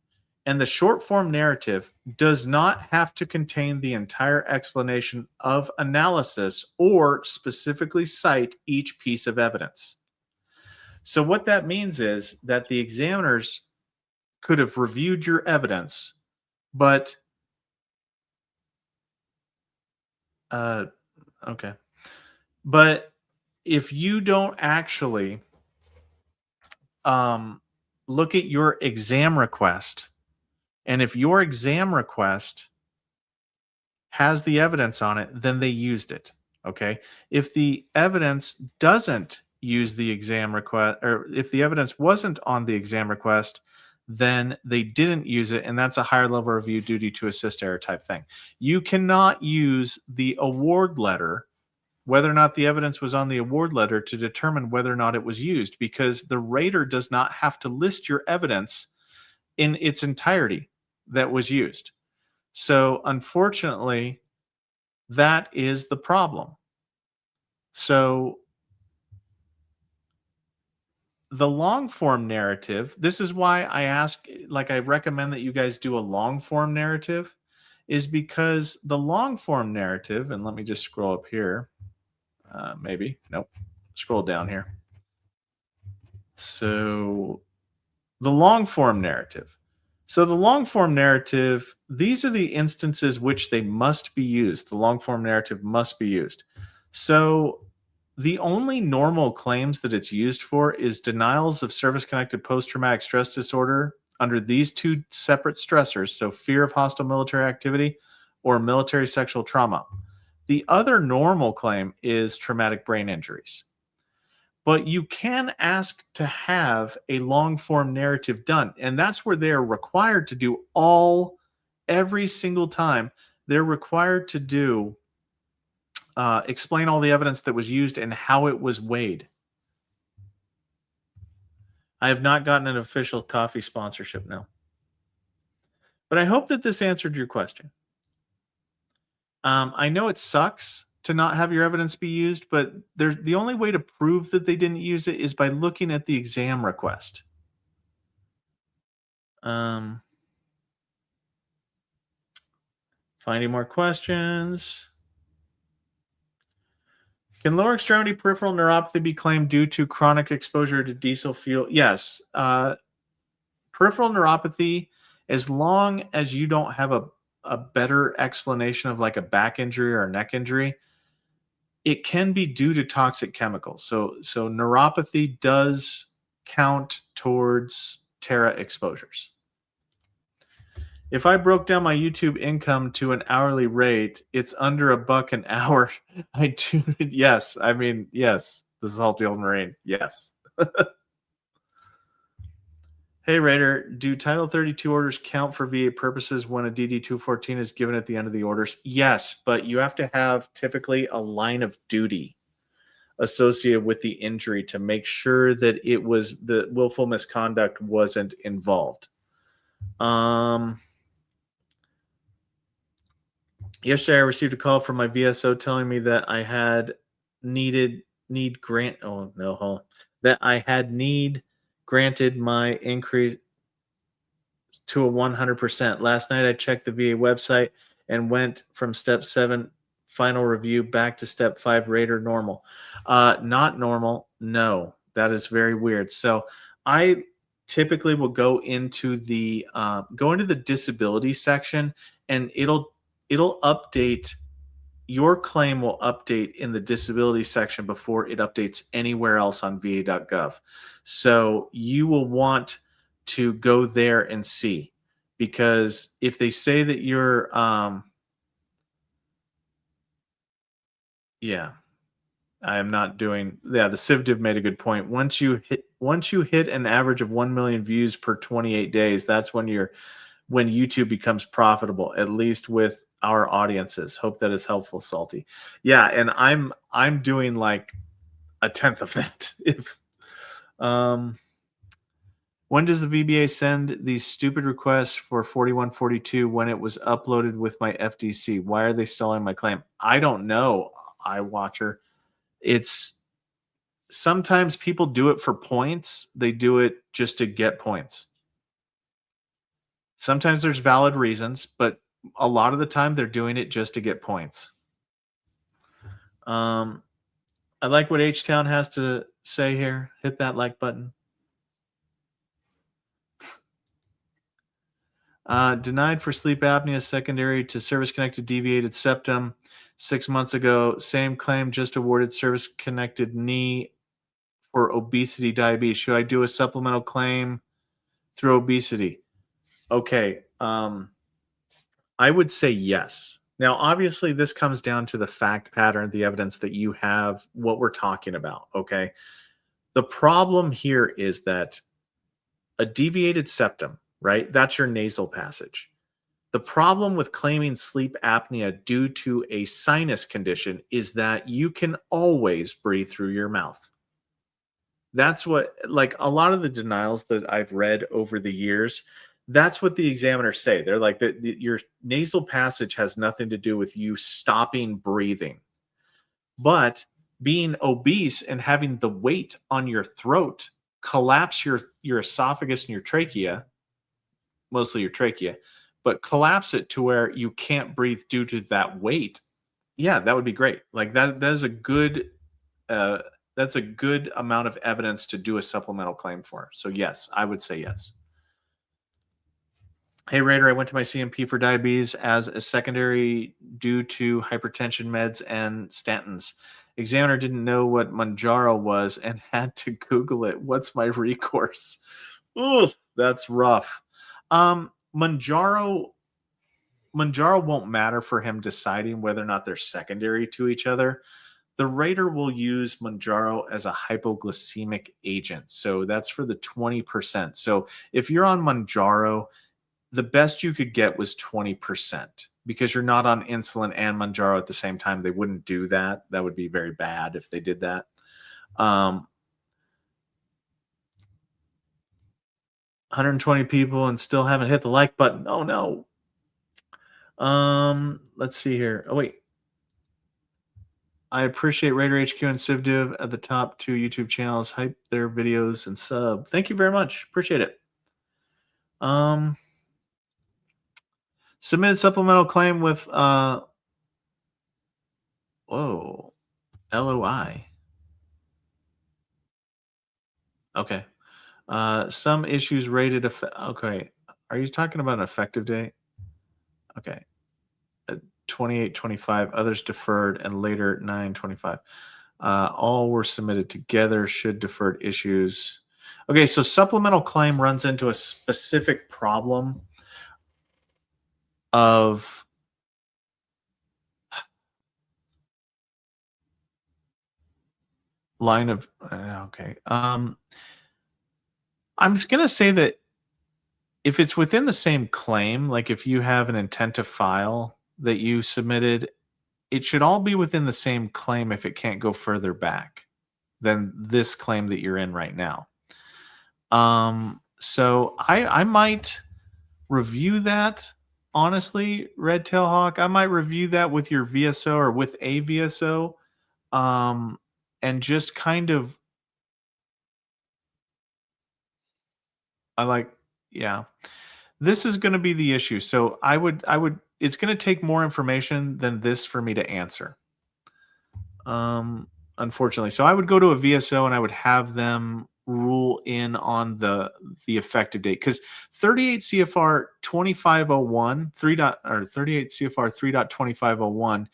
And the short form narrative does not have to contain the entire explanation of analysis or specifically cite each piece of evidence. So, what that means is that the examiners could have reviewed your evidence, but okay. But if you don't actually look at your exam request, and if your exam request has the evidence on it, then they used it. Okay. If the evidence doesn't use the exam request, or if the evidence wasn't on the exam request, then they didn't use it. And that's a higher level review duty to assist error type thing. You cannot use the award letter, whether or not the evidence was on the award letter, to determine whether or not it was used, because the rater does not have to list your evidence in its entirety that was used. So, unfortunately, that is the problem. So, the long form narrative, this is why I recommend that you guys do a long form narrative, is because the long form narrative, and let me just scroll up here. Maybe, nope. scroll down here. So the long form narrative. So the long form narrative, these are the instances which they must be used. The long form narrative must be used. So the only normal claims that it's used for is denials of service connected post traumatic stress disorder under these two separate stressors. So fear of hostile military activity or military sexual trauma. The other normal claim is traumatic brain injuries. But you can ask to have a long form narrative done. And that's where they're required to do every single time. They're required to do explain all the evidence that was used and how it was weighed. I have not gotten an official coffee sponsorship now. But I hope that this answered your question. I know it sucks to not have your evidence be used, but the only way to prove that they didn't use it is by looking at the exam request. Finding more questions. Can lower extremity peripheral neuropathy be claimed due to chronic exposure to diesel fuel? Yes. Peripheral neuropathy, as long as you don't have a better explanation of like a back injury or a neck injury, it can be due to toxic chemicals. So neuropathy does count towards Terra exposures. If I broke down my YouTube income to an hourly rate, it's under $1 an hour. I do. Yes. I mean, yes. The salty old Marine. Yes. Hey, Raider, do Title 32 orders count for VA purposes when a DD 214 is given at the end of the orders? Yes, but you have to have typically a line of duty associated with the injury to make sure that it was the willful misconduct wasn't involved. Yesterday, I received a call from my VSO telling me that I had granted my increase to a 100%. Last night, I checked the VA website and went from step 7 final review back to step 5 Raider normal. Not normal. No, that is very weird. So I typically will go into the disability section, and it'll update. Your claim will update in the disability section before it updates anywhere else on va.gov. So you will want to go there and see, because if they say that you're yeah, I am not doing. Yeah, the CivDiv made a good point. Once you hit an average of 1 million views per 28 days, that's when YouTube becomes profitable, at least with our audiences. Hope that is helpful, Salty. Yeah, and I'm doing like a tenth of that. If when does the VBA send these stupid requests for 4142 when it was uploaded with my FDC? Why are they stalling my claim? I don't know, iWatcher. It's sometimes people do it for points. They do it just to get points. Sometimes there's valid reasons, but a lot of the time they're doing it just to get points. I like what H-Town has to say here. Hit that like button. Denied for sleep apnea secondary to service-connected deviated septum 6 months ago. Same claim, just awarded service-connected knee for obesity diabetes. Should I do a supplemental claim through obesity? Okay. I would say yes. Now, obviously, this comes down to the fact pattern, the evidence that you have, what we're talking about, okay? The problem here is that a deviated septum, right? That's your nasal passage. The problem with claiming sleep apnea due to a sinus condition is that you can always breathe through your mouth. That's what, like a lot of the denials that I've read over the years, that's what the examiners say. They're like, your nasal passage has nothing to do with you stopping breathing. But being obese and having the weight on your throat collapse your esophagus and your trachea, mostly your trachea, but collapse it to where you can't breathe due to that weight. Yeah, that would be great. Like that is a good That's a good amount of evidence to do a supplemental claim for. So yes, I would say yes. Hey Raider, I went to my CMP for diabetes as a secondary due to hypertension meds and statins. Examiner didn't know what Manjaro was and had to Google it. What's my recourse? Ooh, that's rough. Manjaro won't matter for him deciding whether or not they're secondary to each other. The writer will use Manjaro as a hypoglycemic agent. So that's for the 20%. So if you're on Manjaro, the best you could get was 20% because you're not on insulin and Manjaro at the same time. They wouldn't do that. That would be very bad if they did that. 120 people and still haven't hit the like button. Oh no. Let's see here. Oh wait. I appreciate Raider HQ and CivDiv at the top two YouTube channels. Hype their videos and sub. Thank you very much. Appreciate it. Submitted supplemental claim with LOI. Okay. Some issues rated okay. Are you talking about an effective date? Okay. 28-25, others deferred, and later 9-25. All were submitted together, should deferred issues. Okay, so supplemental claim runs into a specific problem of line of okay. I'm just gonna say that if it's within the same claim, like if you have an intent to file that you submitted, it should all be within the same claim if it can't go further back than this claim that you're in right now. So I might review that, honestly, Red Tail Hawk. I might review that with your VSO or with a VSO, and just kind of yeah. This is going to be the issue. So I would it's going to take more information than this for me to answer. Unfortunately. So I would go to a VSO and I would have them rule in on the effective date, because 38 CFR 2501 38 CFR 3.2501,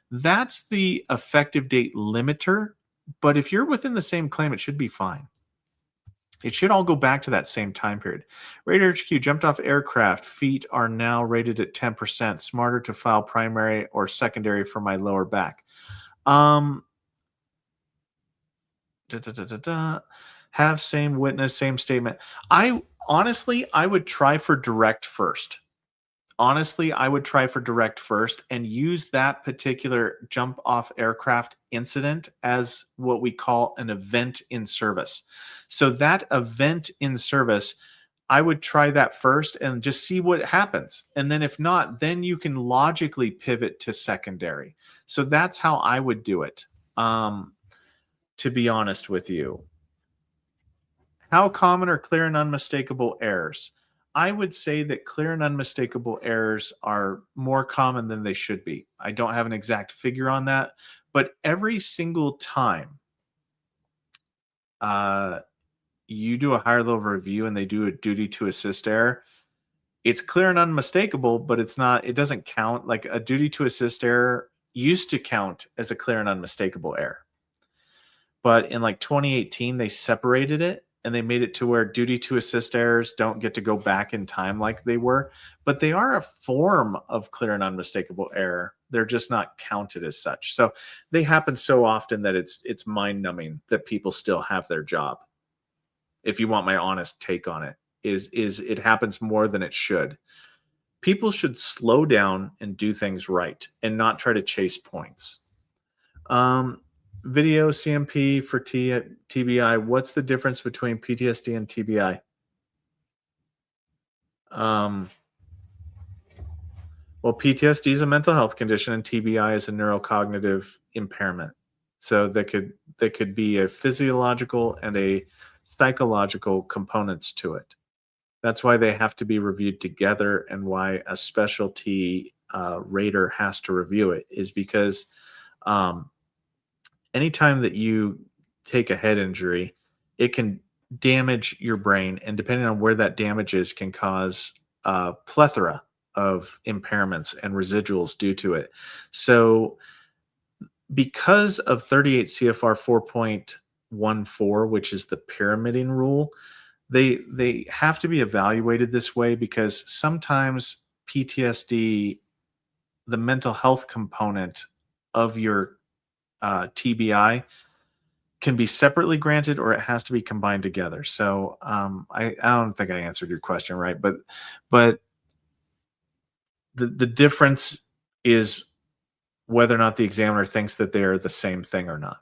that's the effective date limiter. But if you're within the same claim, it should be fine. It should all go back to that same time period. Raider HQ jumped off aircraft. Feet are now rated at 10%. Smarter to file primary or secondary for my lower back. Have same witness, same statement. I would try for direct first. Honestly, I would try for direct first and use that particular jump off aircraft incident as what we call an event in service. So that event in service, I would try that first and just see what happens. And then if not, then you can logically pivot to secondary. So that's how I would do it, to be honest with you. How common are clear and unmistakable errors? I would say that clear and unmistakable errors are more common than they should be. I don't have an exact figure on that, but every single time you do a higher level review and they do a duty to assist error, it's clear and unmistakable, but it doesn't count. Like a duty to assist error used to count as a clear and unmistakable error. But in like 2018, they separated it and they made it to where duty to assist errors don't get to go back in time like they were, but they are a form of clear and unmistakable error. They're just not counted as such. So they happen so often that it's mind numbing that people still have their job. If you want my honest take on it, is it happens more than it should. People should slow down and do things right and not try to chase points. Video CMP for TBI. What's the difference between PTSD and TBI? Well, PTSD is a mental health condition and TBI is a neurocognitive impairment. So there could be a physiological and a psychological components to it. That's why they have to be reviewed together, and why a specialty rater has to review it is because anytime that you take a head injury, it can damage your brain, and depending on where that damage is, can cause a plethora of impairments and residuals due to it. So, because of 38 CFR 4.14, which is the pyramiding rule, they have to be evaluated this way because sometimes PTSD, the mental health component of your TBI, can be separately granted or it has to be combined together. So I don't think I answered your question right, but the difference is whether or not the examiner thinks that they're the same thing or not.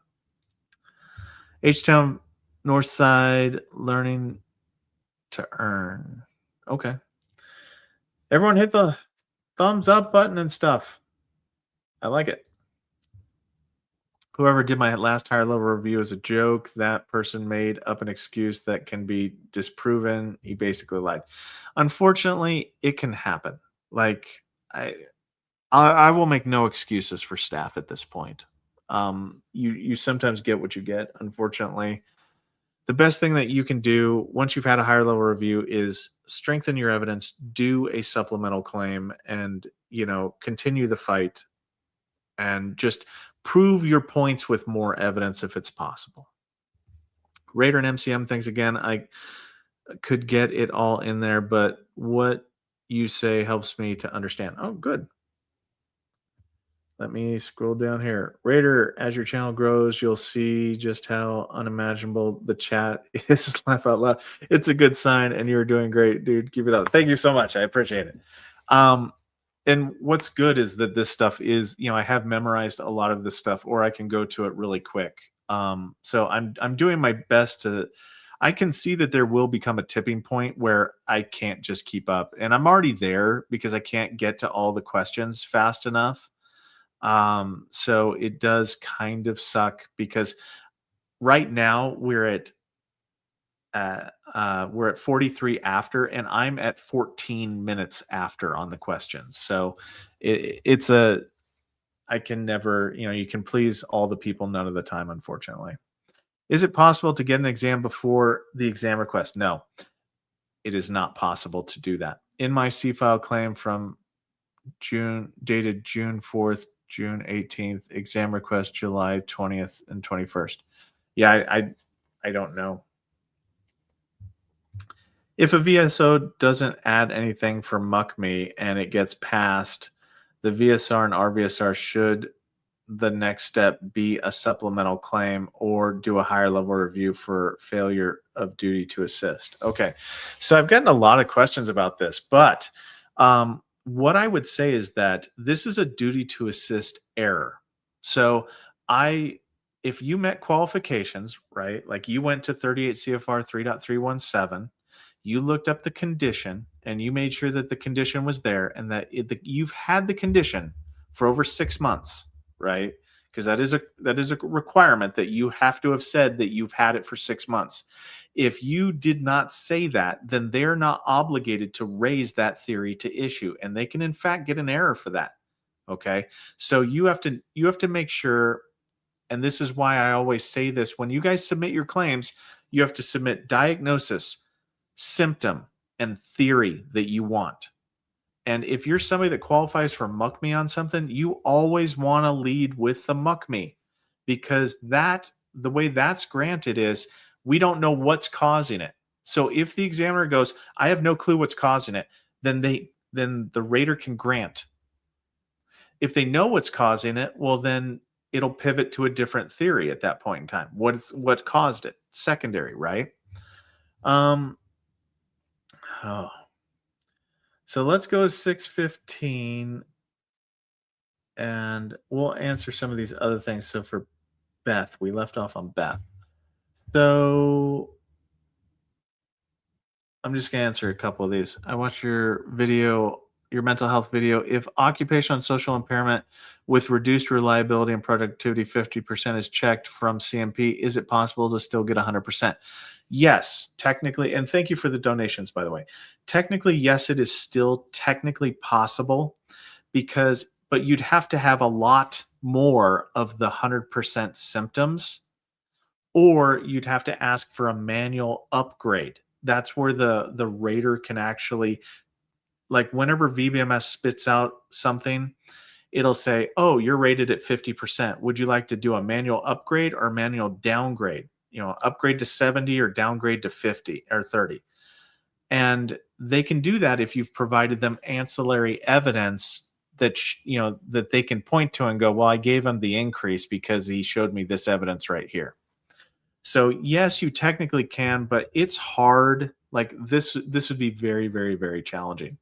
H-Town North Side learning to earn. Okay. Everyone hit the thumbs up button and stuff. I like it. Whoever did my last higher level review is a joke. That person made up an excuse that can be disproven. He basically lied. Unfortunately, it can happen. Like I will make no excuses for staff at this point. You sometimes get what you get. Unfortunately, the best thing that you can do once you've had a higher level review is strengthen your evidence, do a supplemental claim, and continue the fight and just prove your points with more evidence if it's possible. Raider and MCM things again, I could get it all in there, but what you say helps me to understand. Oh, good. Let me scroll down here. Raider, as your channel grows, you'll see just how unimaginable the chat is. Laugh out loud. It's a good sign, and you're doing great, dude. Keep it up. Thank you so much. I appreciate it. And what's good is that this stuff is, I have memorized a lot of this stuff, or I can go to it really quick. So I'm doing my best to. I can see that there will become a tipping point where I can't just keep up, and I'm already there because I can't get to all the questions fast enough. So it does kind of suck because right now we're at 43 after, and I'm at 14 minutes after on the questions. So I can never, you can please all the people none of the time, unfortunately. Is it possible to get an exam before the exam request? No, it is not possible to do that. In my C-file claim from dated June 4th, June 18th, exam request July 20th and 21st. Yeah, I don't know. If a VSO doesn't add anything for MuckMe and it gets passed, the VSR and RVSR should the next step be a supplemental claim or do a higher level review for failure of duty to assist? Okay, so I've gotten a lot of questions about this, but what I would say is that this is a duty to assist error. So if you met qualifications, right, like you went to 38 CFR 3.317, you looked up the condition and you made sure that the condition was there and that you've had the condition for over 6 months, right? Because that is a requirement that you have to have said that you've had it for 6 months. If you did not say that, then they're not obligated to raise that theory to issue, and they can in fact get an error for that. Okay, so you have to make sure, and this is why I always say this: when you guys submit your claims, you have to submit diagnosis, symptom, and theory that you want. And if you're somebody that qualifies for MuckMe on something, you always want to lead with the MuckMe, because the way that's granted is we don't know what's causing it. So if the examiner goes, I have no clue what's causing it, then the rater can grant. If they know what's causing it, well, then it'll pivot to a different theory at that point in time. What caused it? Secondary, right? Oh. So let's go to 615 and we'll answer some of these other things. So for Beth, we left off on Beth. So I'm just going to answer a couple of these. I watched your video, your mental health video. If occupational and social impairment with reduced reliability and productivity 50% is checked from CMP, is it possible to still get 100%? Yes, technically. And thank you for the donations, by the way. Technically, yes, it is still technically possible but you'd have to have a lot more of the 100% symptoms, or you'd have to ask for a manual upgrade. That's where the rater can actually, like, whenever VBMS spits out something, it'll say, "Oh, you're rated at 50%. Would you like to do a manual upgrade or manual downgrade? You know, upgrade to 70 or downgrade to 50 or 30." And they can do that if you've provided them ancillary evidence that that they can point to and go, "Well, I gave him the increase because he showed me this evidence right here." So yes, you technically can, but it's hard. Like this would be very, very, very challenging.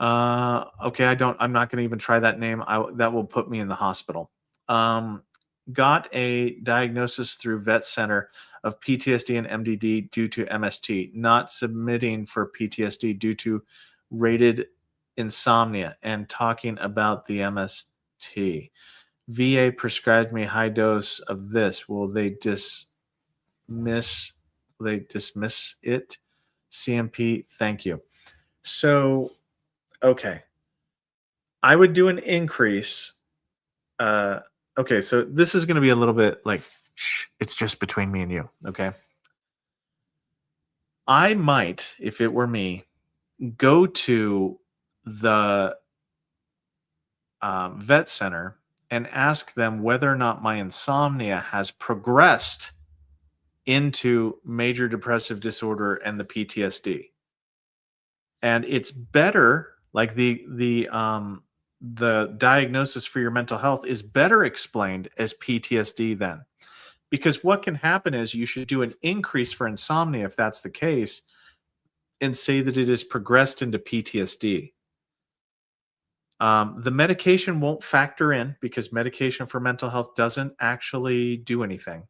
Okay, I'm not going to even try that name. That will put me in the hospital. Um, got a diagnosis through vet center of PTSD and MDD due to MST, not submitting for PTSD due to rated insomnia and talking about the MST. VA prescribed me high dose of this. Will they dismiss it? CMP, thank you. So, okay. I would do an increase. Okay, so this is going to be a little bit like, shh, it's just between me and you. Okay. I might, if it were me, go to the vet center and ask them whether or not my insomnia has progressed into major depressive disorder and the PTSD. And it's better, like the diagnosis for your mental health is better explained as PTSD then. Because what can happen is you should do an increase for insomnia if that's the case and say that it has progressed into PTSD. The medication won't factor in because medication for mental health doesn't actually do anything.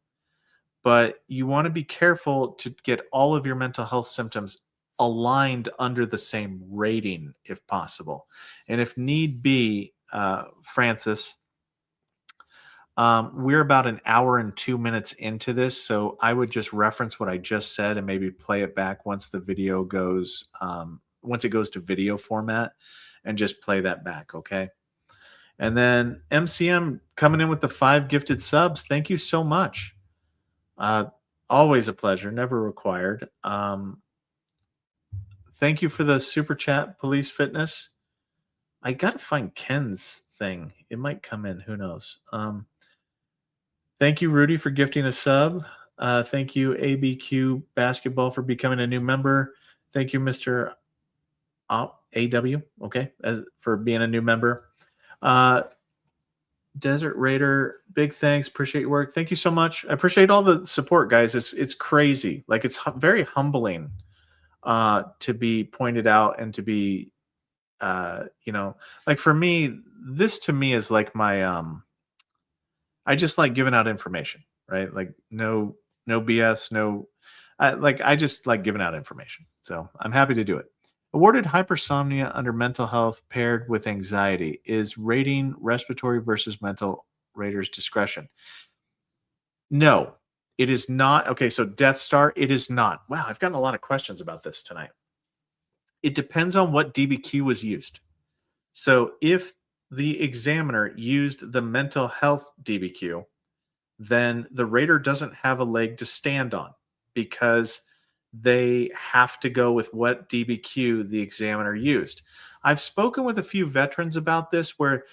But you want to be careful to get all of your mental health symptoms aligned under the same rating if possible. And if need be, Francis, we're about an hour and 2 minutes into this. So I would just reference what I just said and maybe play it back once the video goes, once it goes to video format, and just play that back. Okay. And then MCM coming in with the 5 gifted subs. Thank you so much. Always a pleasure, never required. Thank you for the super chat, Police Fitness. I gotta find Ken's thing. It might come in. Who knows? Thank you, Rudy, for gifting a sub. Thank you, ABQ Basketball, for becoming a new member. Thank you, Mr. AW, okay, for being a new member. Desert Raider, big thanks. Appreciate your work. Thank you so much. I appreciate all the support, guys. It's crazy. Like, it's very humbling to be pointed out and to be, like, for me, this to me is like my I just like giving out information, right? Like, no BS, I just like giving out information. So I'm happy to do it. Awarded hypersomnia under mental health paired with anxiety. Is rating respiratory versus mental rater's discretion? No, it is not. Okay, so Death Star, it is not. Wow, I've gotten a lot of questions about this tonight. It depends on what DBQ was used. So if the examiner used the mental health DBQ, then the rater doesn't have a leg to stand on because they have to go with what DBQ the examiner used. I've spoken with a few veterans about this where,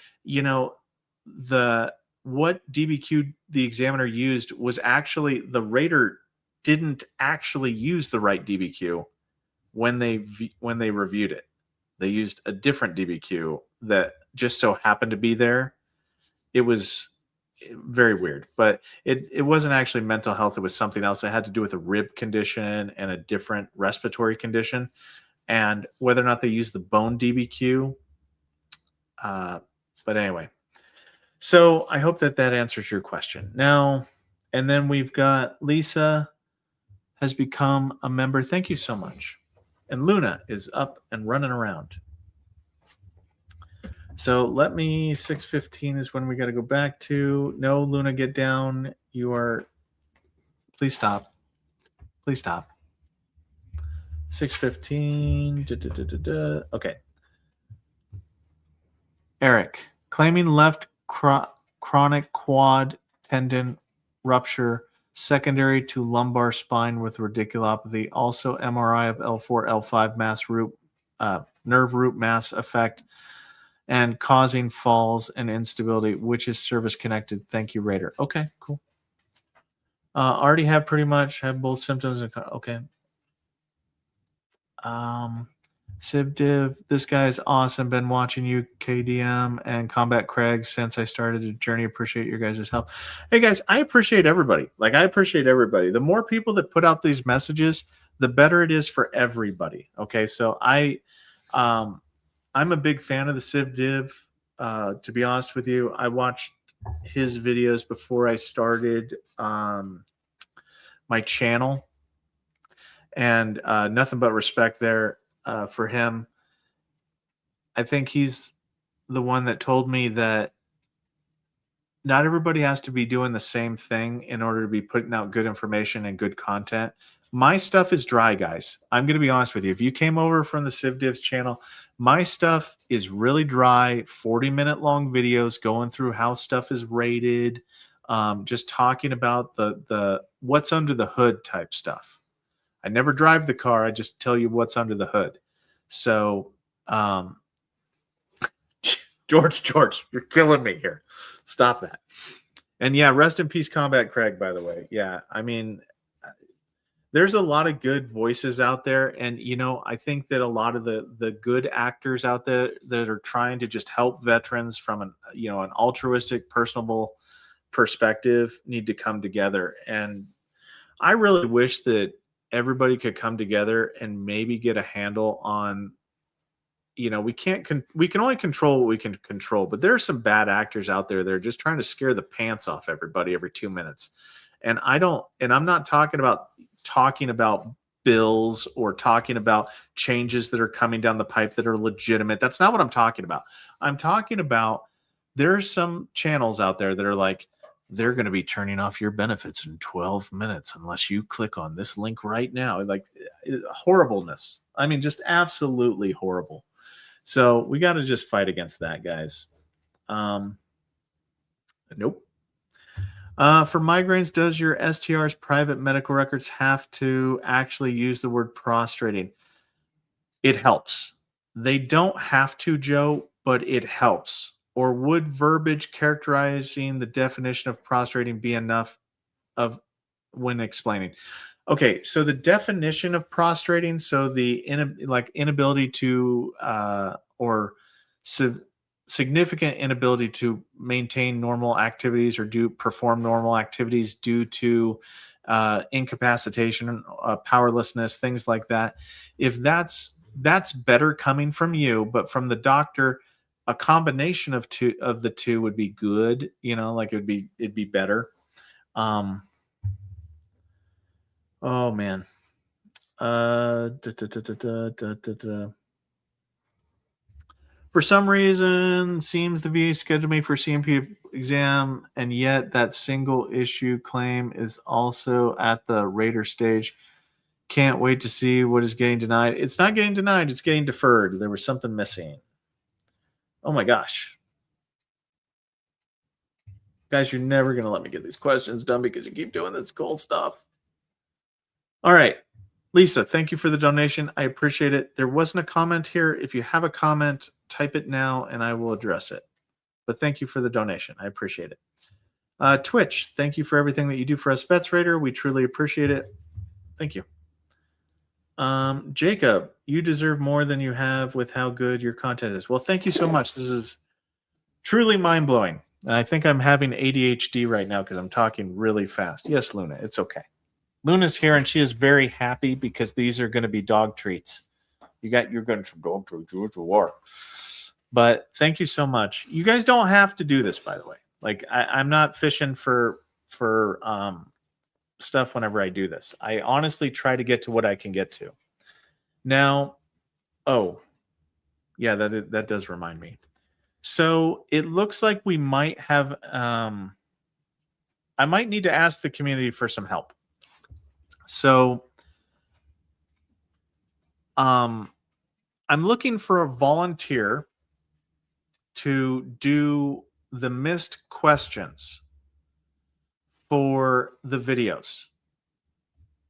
what DBQ the examiner used was actually the rater didn't actually use the right DBQ when they reviewed it. They used a different DBQ that just so happened to be there. It was very weird, but it wasn't actually mental health. It was something else. It had to do with a rib condition and a different respiratory condition, and whether or not they used the bone DBQ. But anyway, so I hope that answers your question. Now, and then we've got Lisa has become a member. Thank you so much. And Luna is up and running around. So 6:15 is when we got to go back to. No, Luna, get down. Please stop. Please stop. 6:15. Okay. Eric, claiming left chronic quad tendon rupture, secondary to lumbar spine with radiculopathy, also MRI of L4, L5 nerve root mass effect, and causing falls and instability, which is service connected. Thank you, Raider. Okay, cool. Already have pretty much have both symptoms. Okay. Um, Div, this guy is awesome. Been watching you, KDM and Combat Craig, since I started the journey. Appreciate your guys' help. Hey guys, I appreciate everybody. Like, I appreciate everybody. The more people that put out these messages, the better it is for everybody. Okay, so I'm a big fan of the Civ Div. To be honest with you, I watched his videos before I started my channel, and nothing but respect there for him. I think he's the one that told me that not everybody has to be doing the same thing in order to be putting out good information and good content. My stuff is dry, guys. I'm going to be honest with you. If you came over from the Civ Divs channel, my stuff is really dry, 40-minute long videos going through how stuff is rated, just talking about the what's under the hood type stuff. I never drive the car. I just tell you what's under the hood. So, George, you're killing me here. Stop that. And yeah, rest in peace, Combat Craig, by the way. Yeah, I mean, there's a lot of good voices out there. And, you know, I think that a lot of the good actors out there that are trying to just help veterans from an altruistic, personable perspective need to come together. And I really wish that everybody could come together and maybe get a handle on, we can only control what we can control, but there are some bad actors out there that are just trying to scare the pants off everybody every 2 minutes. And I'm not talking about bills or talking about changes that are coming down the pipe that are legitimate. That's not what I'm talking about. I'm talking about there are some channels out there that are like, they're going to be turning off your benefits in 12 minutes unless you click on this link right now. Like, horribleness. I mean, just absolutely horrible. So we got to just fight against that, guys. Nope. For migraines, does your STR's private medical records have to actually use the word prostrating? It helps. They don't have to, Joe, but it helps. Or would verbiage characterizing the definition of prostrating be enough of when explaining? Okay, so the definition of prostrating, so the inability to or significant inability to maintain normal activities or perform normal activities due to incapacitation, powerlessness, things like that. If that's better coming from you, but from the doctor, a combination of the two would be good. Like it'd be better. Oh man. For some reason, seems the VA scheduled me for CMP exam, and yet that single issue claim is also at the Raider stage. Can't wait to see what is getting denied. It's not getting denied, it's getting deferred. There was something missing. Oh my gosh. Guys, you're never going to let me get these questions done because you keep doing this cool stuff. All right. Lisa, thank you for the donation. I appreciate it. There wasn't a comment here. If you have a comment, type it now and I will address it. But thank you for the donation. I appreciate it. Twitch, thank you for everything that you do for us, Vets Raider. We truly appreciate it. Thank you. Jacob, you deserve more than you have with how good your content is. Well, thank you so much. This is truly mind-blowing. And I think I'm having ADHD right now because I'm talking really fast. Yes, Luna, it's okay. Luna's here and she is very happy because these are going to be dog treats. You're going to dog treats. But thank you so much. You guys don't have to do this, by the way. Like I'm not fishing for stuff whenever I do this. I honestly try to get to what I can get to. Now, yeah, that does remind me. So it looks like we might have. I might need to ask the community for some help. So, I'm looking for a volunteer to do the missed questions for the videos.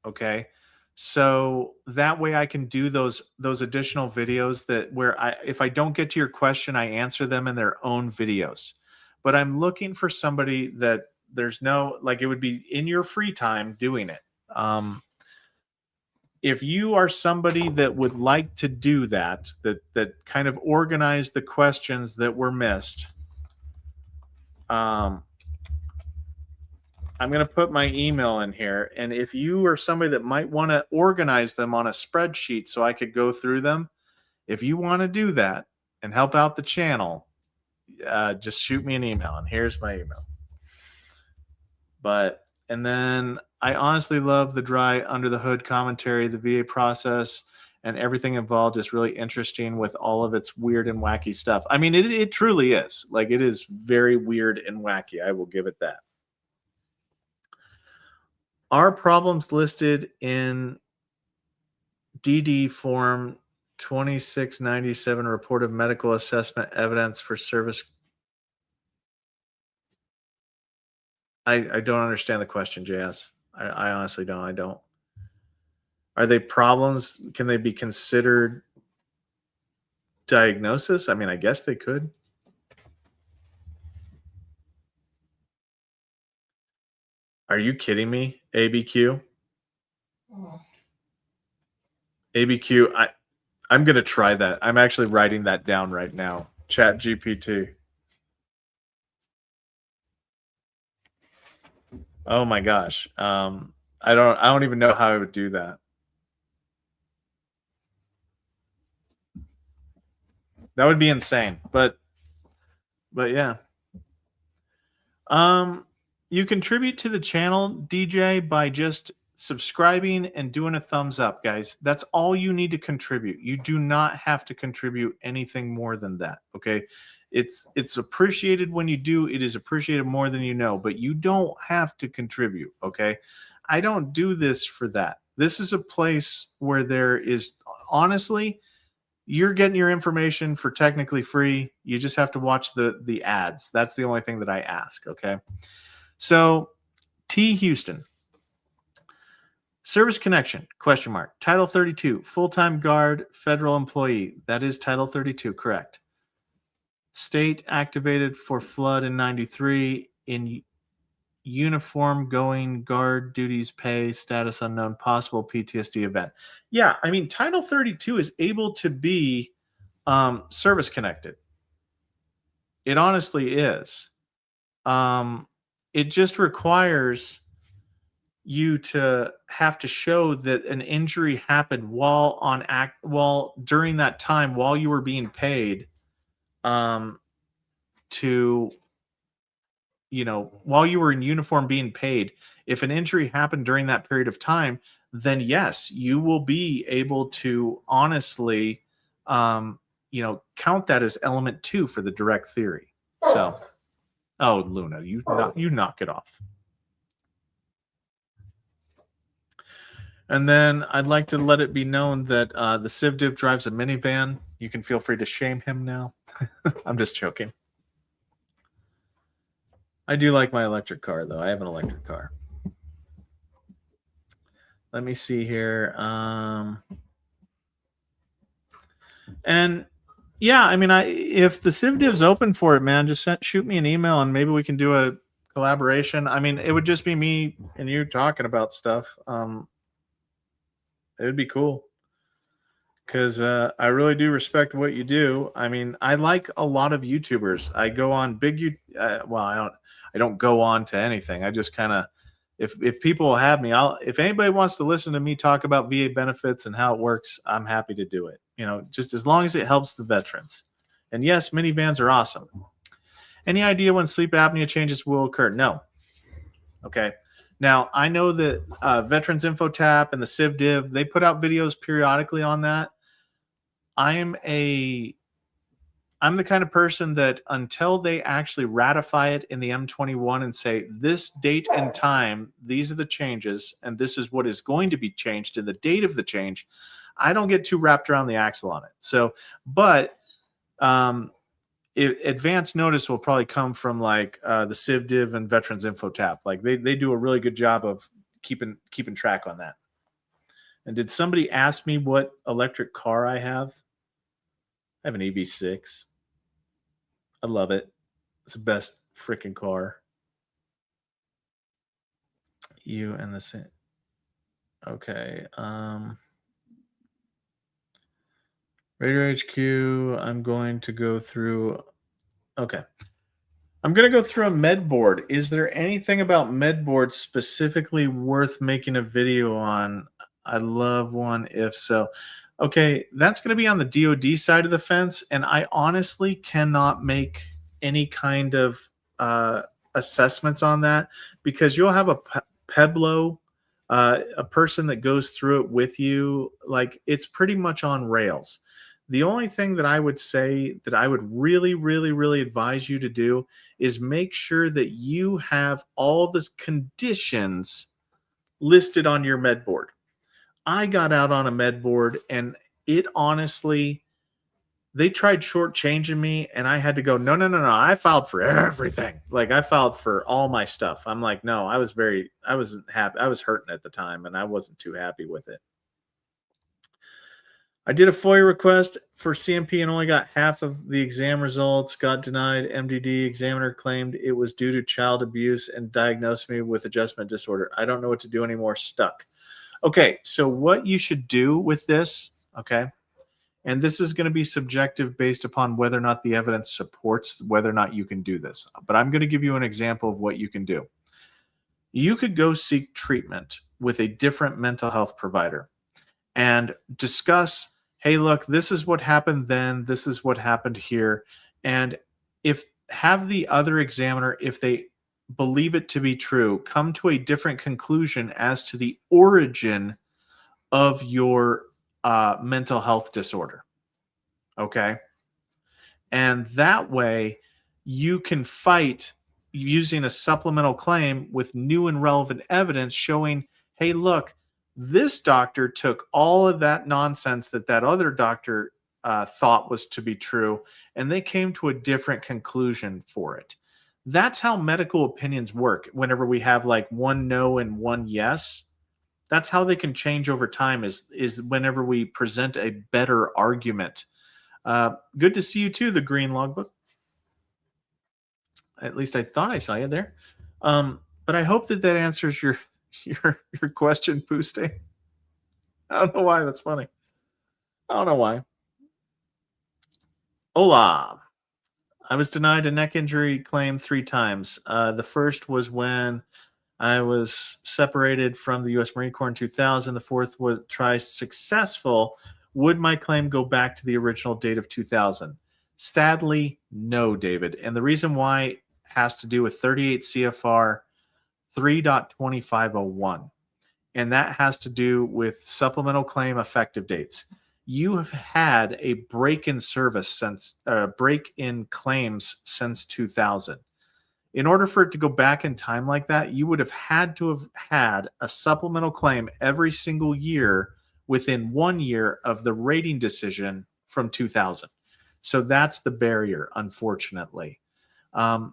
Okay. So that way I can do those additional videos that where I if I don't get to your question, I answer them in their own videos. But I'm looking for somebody that there's no like it would be in your free time doing it. If you are somebody that would like to do that, that kind of organize the questions that were missed, um, I'm going to put my email in here. And if you are somebody that might want to organize them on a spreadsheet so I could go through them, if you want to do that and help out the channel, just shoot me an email. And here's my email. And then I honestly love the dry under the hood commentary, the VA process, and everything involved is really interesting with all of its weird and wacky stuff. I mean, it truly is. Like, it is very weird and wacky. I will give it that. Are problems listed in DD form 2697 report of medical assessment evidence for service? I don't understand the question, JS. I honestly don't. I don't. Are they problems? Can they be considered diagnosis? I mean, I guess they could. Are you kidding me? ABQ? ABQ, I'm going to try that. I'm actually writing that down right now. Chat GPT. Oh my gosh. I don't even know how I would do that. That would be insane. But yeah. You contribute to the channel, DJ, by just subscribing and doing a thumbs up, guys. That's all you need to contribute. You do not have to contribute anything more than that. Okay. It's appreciated when you do. It is appreciated more than you know, but you don't have to contribute. Okay. I don't do this for that. This is a place where there is honestly, you're getting your information for technically free. You just have to watch the ads. That's the only thing that I ask. Okay. So T Houston. Service connection, question mark. Title 32, full-time guard, federal employee. That is Title 32, correct. State activated for flood in 93, in uniform going, guard duties, pay, status unknown, possible PTSD event. Yeah, I mean, Title 32 is able to be service connected. It honestly is. It just requires you to have to show that an injury happened while during that time while you were being paid to while you were in uniform being paid. If an injury happened during that period of time, then yes, you will be able to honestly count that as element 2 for the direct theory. So Luna, you knock it off. And then I'd like to let it be known that the CivDiv drives a minivan. You can feel free to shame him now. I'm just joking. I do like my electric car, though. I have an electric car. Let me see here. And yeah, I mean, if the CivDiv's open for it, man, just shoot me an email and maybe we can do a collaboration. I mean, it would just be me and you talking about stuff. It would be cool because I really do respect what you do. I mean, I like a lot of YouTubers. I go on I don't go on to anything. I just kind of, if people have me, if anybody wants to listen to me talk about VA benefits and how it works, I'm happy to do it. Just as long as it helps the veterans. And yes, minivans are awesome. Any idea when sleep apnea changes will occur? No. Okay. Now, I know that Veterans InfoTap and the CivDiv, they put out videos periodically on that. I'm the kind of person that until they actually ratify it in the M21 and say this date and time, these are the changes, and this is what is going to be changed in the date of the change, I don't get too wrapped around the axle on it. So, but advance notice will probably come from like the CivDiv and Veterans Info tab. Like they do a really good job of keeping track on that. And did somebody ask me what electric car I have? I have an EV6. I love it. It's the best freaking car. You and the same. Okay. Radio HQ. I'm going to go through. Okay. I'm going to go through a med board. Is there anything about med boards specifically worth making a video on? I love one if so. Okay, that's going to be on the DoD side of the fence, and I honestly cannot make any kind of uh, assessments on that because you'll have a Peblo, a person that goes through it with you. Like it's pretty much on rails. The only thing that I would say that I would really, really, really advise you to do is make sure that you have all the conditions listed on your med board. I got out on a med board and it honestly, they tried shortchanging me and I had to go, no, no, no, no. I filed for everything. Like I filed for all my stuff. I'm like, no, I wasn't happy. I was hurting at the time and I wasn't too happy with it. I did a FOIA request for CMP and only got half of the exam results. Got denied. MDD examiner claimed it was due to child abuse and diagnosed me with adjustment disorder. I don't know what to do anymore. Stuck. Okay, so what you should do with this, okay, and this is going to be subjective based upon whether or not the evidence supports whether or not you can do this. But I'm going to give you an example of what you can do. You could go seek treatment with a different mental health provider and discuss, hey, look, this is what happened then, this is what happened here. And if have the other examiner, if they believe it to be true, come to a different conclusion as to the origin of your mental health disorder. Okay. And that way you can fight using a supplemental claim with new and relevant evidence showing, hey, look, this doctor took all of that nonsense that other doctor thought was to be true, and they came to a different conclusion for it. That's how medical opinions work. Whenever we have like one no and one yes, that's how they can change over time is whenever we present a better argument. Good to see you too, the green logbook. At least I thought I saw you there. But I hope that answers your question, Pooste. I don't know why that's funny. I don't know why. Hola. I was denied a neck injury claim 3 times. The first was when I was separated from the U.S. Marine Corps in 2000. The fourth was try successful. Would my claim go back to the original date of 2000? Sadly, no, David. And the reason why has to do with 38 CFR 3.2501. And that has to do with supplemental claim effective dates. You have had a break in service since break in claims since 2000. In order for it to go back in time like that, you would have had to have had a supplemental claim every single year within 1 year of the rating decision from 2000. So that's the barrier, unfortunately. And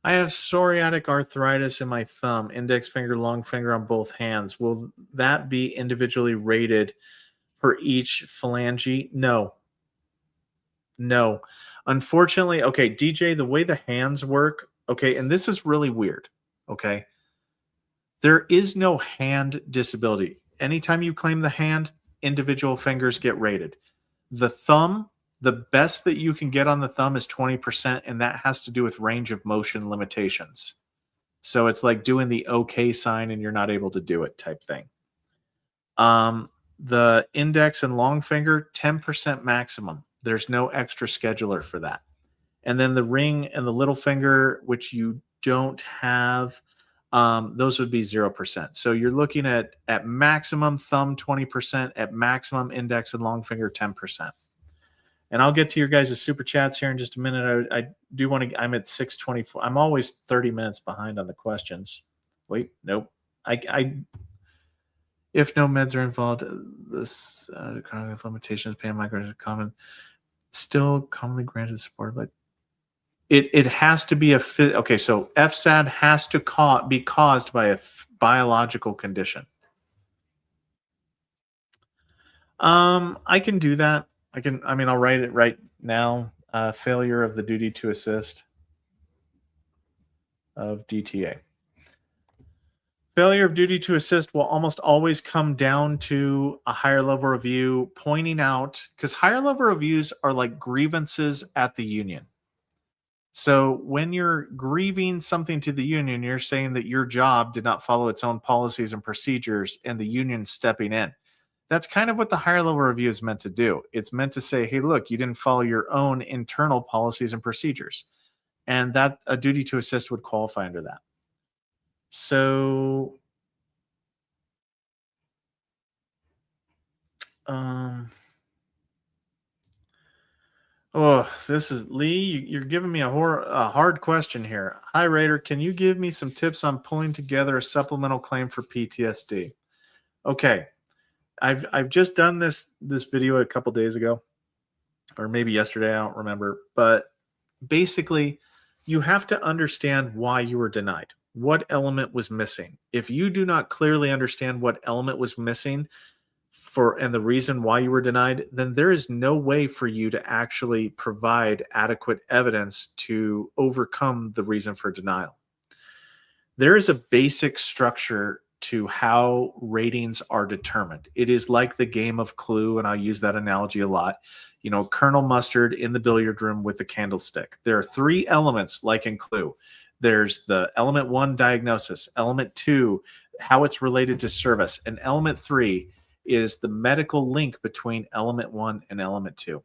I have psoriatic arthritis in my thumb, index finger, long finger on both hands. Will that be individually rated for each phalange? No. No. Unfortunately, okay, DJ, the way the hands work, okay, and this is really weird, okay? There is no hand disability. Anytime you claim the hand, individual fingers get rated. The thumb, the best that you can get on the thumb is 20%, and that has to do with range of motion limitations. So it's like doing the okay sign and you're not able to do it type thing. The index and long finger, 10% maximum. There's no extra scheduler for that. And then the ring and the little finger, which you don't have, those would be 0%. So you're looking at maximum thumb 20%, at maximum index and long finger 10%. And I'll get to your guys' super chats here in just a minute. I do want to. I'm at 6:24. I'm always 30 minutes behind on the questions. Wait, nope. If no meds are involved, this cognitive limitations, pain migraines are common, still commonly granted support, but it has to be okay. So FSAD has to be caused by a biological condition. I can do that. I can. I mean, I'll write it right now. Failure of the duty to assist of DTA. Failure of duty to assist will almost always come down to a higher level review pointing out, because higher level reviews are like grievances at the union. So when you're grieving something to the union, you're saying that your job did not follow its own policies and procedures and the union stepping in. That's kind of what the higher level review is meant to do. It's meant to say, hey, look, you didn't follow your own internal policies and procedures. And that a duty to assist would qualify under that. So, um, oh, this is Lee. You're giving me a hard question here. Hi, Raider. Can you give me some tips on pulling together a supplemental claim for PTSD? Okay, I've just done this video a couple days ago, or maybe yesterday. I don't remember, but basically, you have to understand why you were denied. What element was missing? If you do not clearly understand what element was missing, and the reason why you were denied, then there is no way for you to actually provide adequate evidence to overcome the reason for denial. There is a basic structure to how ratings are determined. It is like the game of Clue, and I use that analogy a lot. You know, Colonel Mustard in the billiard room with the candlestick. There are three elements, like in Clue. There's the element one, diagnosis, element two, how it's related to service, and element three is the medical link between element one and element two.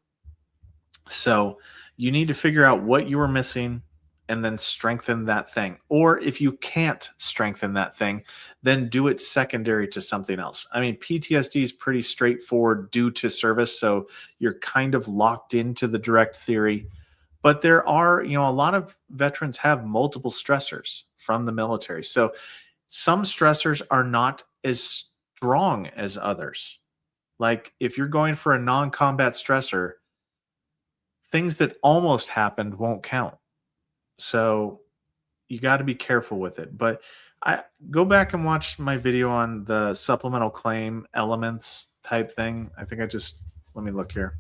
So you need to figure out what you were missing and then strengthen that thing. Or if you can't strengthen that thing, then do it secondary to something else. I mean, PTSD is pretty straightforward due to service. So you're kind of locked into the direct theory. But there are, a lot of veterans have multiple stressors from the military. So some stressors are not as strong as others. Like if you're going for a non-combat stressor, things that almost happened won't count. So you got to be careful with it. But I go back and watch my video on the supplemental claim elements type thing. I think let me look here.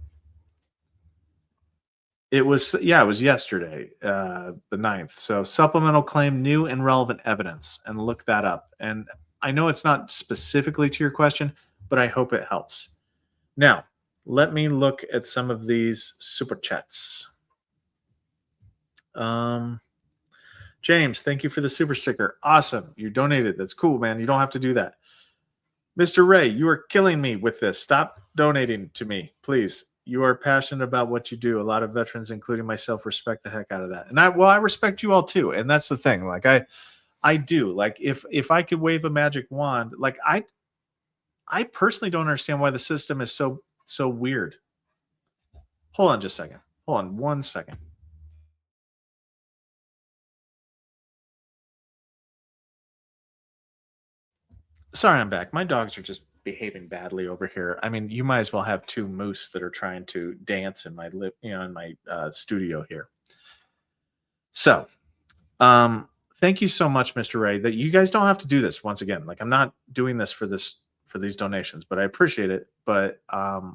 It was yesterday, the 9th. So supplemental claim, new and relevant evidence, and look that up. And I know it's not specifically to your question, but I hope it helps. Now, let me look at some of these super chats. James, thank you for the super sticker. Awesome. You donated. That's cool, man. You don't have to do that. Mr. Ray, you are killing me with this. Stop donating to me, please. You are passionate about what you do. A lot of veterans, including myself, respect the heck out of that. And I respect you all too. And that's the thing. Like I do. Like if I could wave a magic wand, like I personally don't understand why the system is so weird. Hold on just a second. Hold on 1 second. Sorry, I'm back. My dogs are just behaving badly over here. I mean, you might as well have two moose that are trying to dance in my in my studio here. So, thank you so much, Mr. Ray. That you guys don't have to do this once again. Like, I'm not doing this for these donations, but I appreciate it. But I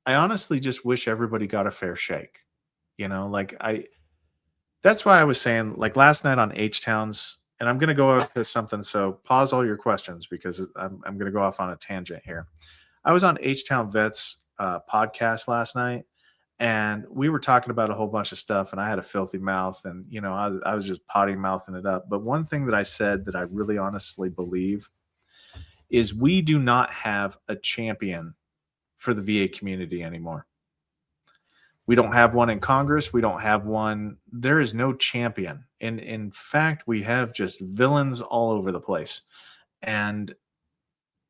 honestly just wish everybody got a fair shake. That's why I was saying, like last night on H Towns, and I'm going to go out to something. So pause all your questions because I'm going to go off on a tangent here. I was on H Town Vets podcast last night, and we were talking about a whole bunch of stuff, and I had a filthy mouth, and I was just potty mouthing it up. But one thing that I said that I really honestly believe is we do not have a champion for the VA community anymore. We don't have one in Congress. We don't have one. There is no champion. And in fact, we have just villains all over the place. And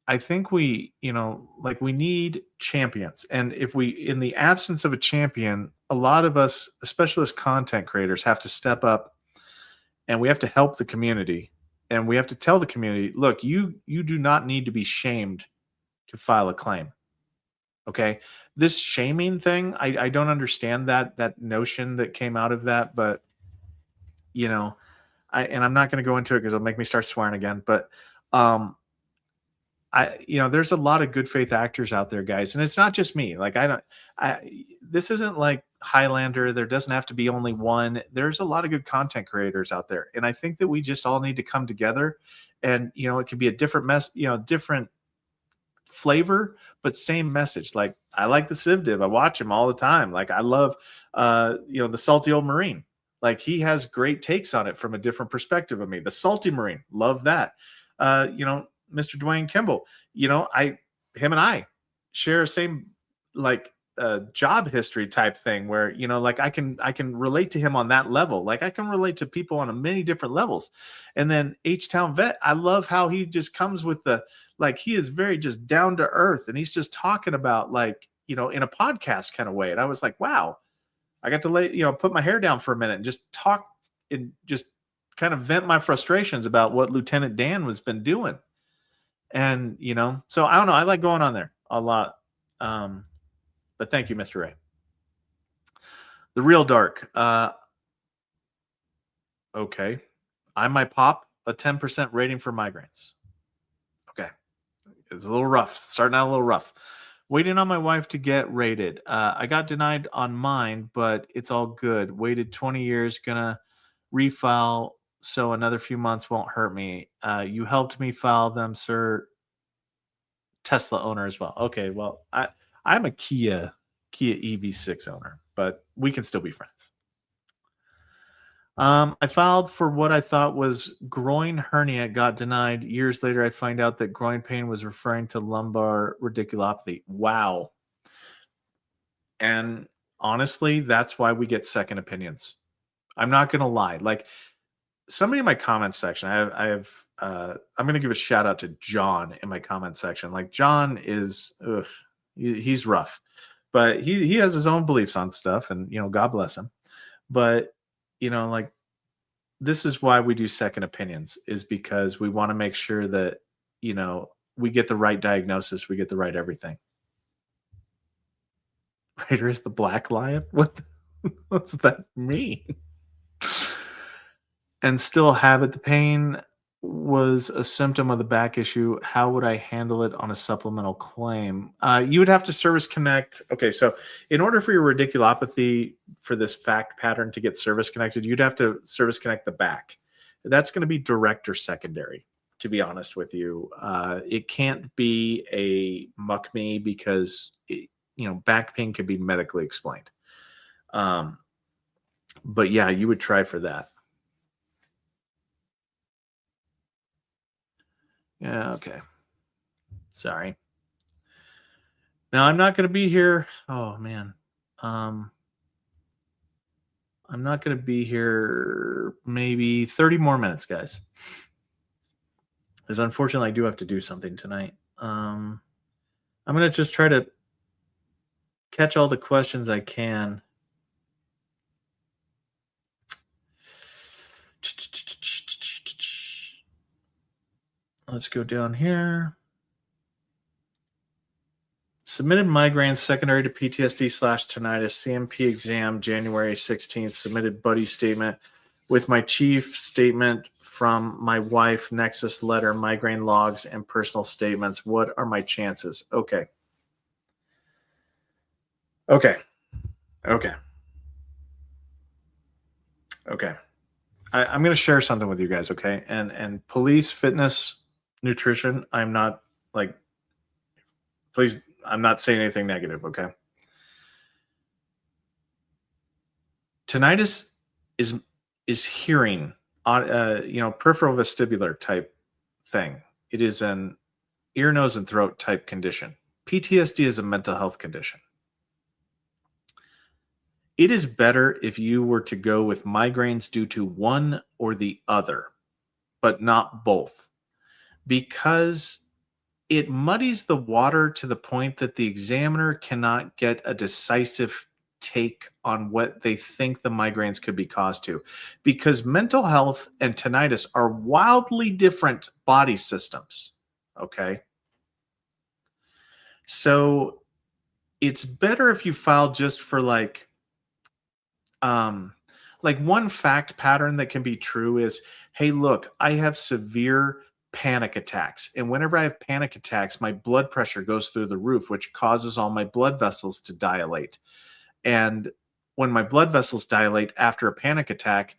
I think we need champions. And if in the absence of a champion, a lot of us, especially as content creators, have to step up and we have to help the community And we have to tell the community, look, you do not need to be shamed to file a claim. Okay. This shaming thing, I don't understand that notion that came out of that, but you know, I'm not going to go into it because it'll make me start swearing again. But um, there's a lot of good faith actors out there, guys, and it's not just me. Like I don't, this isn't like Highlander. There doesn't have to be only one. There's a lot of good content creators out there, and I think that we just all need to come together. And it could be a different different flavor, but same message. Like I like the Civ Div. I watch him all the time. Like I love the Salty Old Marine. Like he has great takes on it from a different perspective of me. The Salty Marine, love that. Mr. Dwayne Kimball, him and I share the same like job history type thing where like I can relate to him on that level. Like I can relate to people on a many different levels. And then H-Town Vet, I love how he just comes with the like he is very just down to earth and he's just talking about like in a podcast kind of way. And I was like, wow, I got to put my hair down for a minute and just talk and just kind of vent my frustrations about what Lieutenant Dan has been doing. And so I don't know, I like going on there a lot. But thank you, Mr. Ray. The Real Dark. Okay. I might pop a 10% rating for migraines. Okay. It's a little rough. Starting out a little rough. Waiting on my wife to get rated. I got denied on mine, but it's all good. Waited 20 years. Gonna refile, so another few months won't hurt me. You helped me file them, sir. Tesla owner as well. Okay, well, I'm a Kia EV6 owner, but we can still be friends. I filed for what I thought was groin hernia, got denied. Years later, I find out that groin pain was referring to lumbar radiculopathy. Wow. And honestly, that's why we get second opinions. I'm not going to lie. Like somebody in my comment section, I'm going to give a shout out to John in my comment section. Like John is, he's rough, but he has his own beliefs on stuff and, God bless him. But, like this is why we do second opinions is because we want to make sure that, we get the right diagnosis. We get the right everything. Raider is the black lion. What's that mean? And still have it. The pain was a symptom of the back issue. How would I handle it on a supplemental claim? You would have to service connect. Okay, so in order for your radiculopathy for this fact pattern to get service connected, you'd have to service connect the back. That's going to be direct or secondary, to be honest with you. It can't be a muck me because back pain can be medically explained. But yeah, you would try for that. Yeah, okay. Sorry. Now I'm not going to be here. Oh man. I'm not going to be here maybe 30 more minutes, guys. Because unfortunately I do have to do something tonight. I'm going to just try to catch all the questions I can. Let's go down here. Submitted migraines secondary to PTSD/tinnitus, CMP exam, January 16th. Submitted buddy statement with my chief, statement from my wife, Nexus letter, migraine logs, and personal statements. What are my chances? Okay. Okay. I'm going to share something with you guys, okay? And police, fitness, nutrition, I'm not like, please, I'm not saying anything negative, okay? Tinnitus is hearing, peripheral vestibular type thing. It is an ear, nose, and throat type condition. PTSD is a mental health condition. It is better if you were to go with migraines due to one or the other, but not both, because it muddies the water to the point that the examiner cannot get a decisive take on what they think the migraines could be caused to, because mental health and tinnitus are wildly different body systems. Okay. So it's better if you file just for um one fact pattern that can be true is, hey, look, I have severe panic attacks, and whenever I have panic attacks my blood pressure goes through the roof, which causes all my blood vessels to dilate. And when my blood vessels dilate after a panic attack,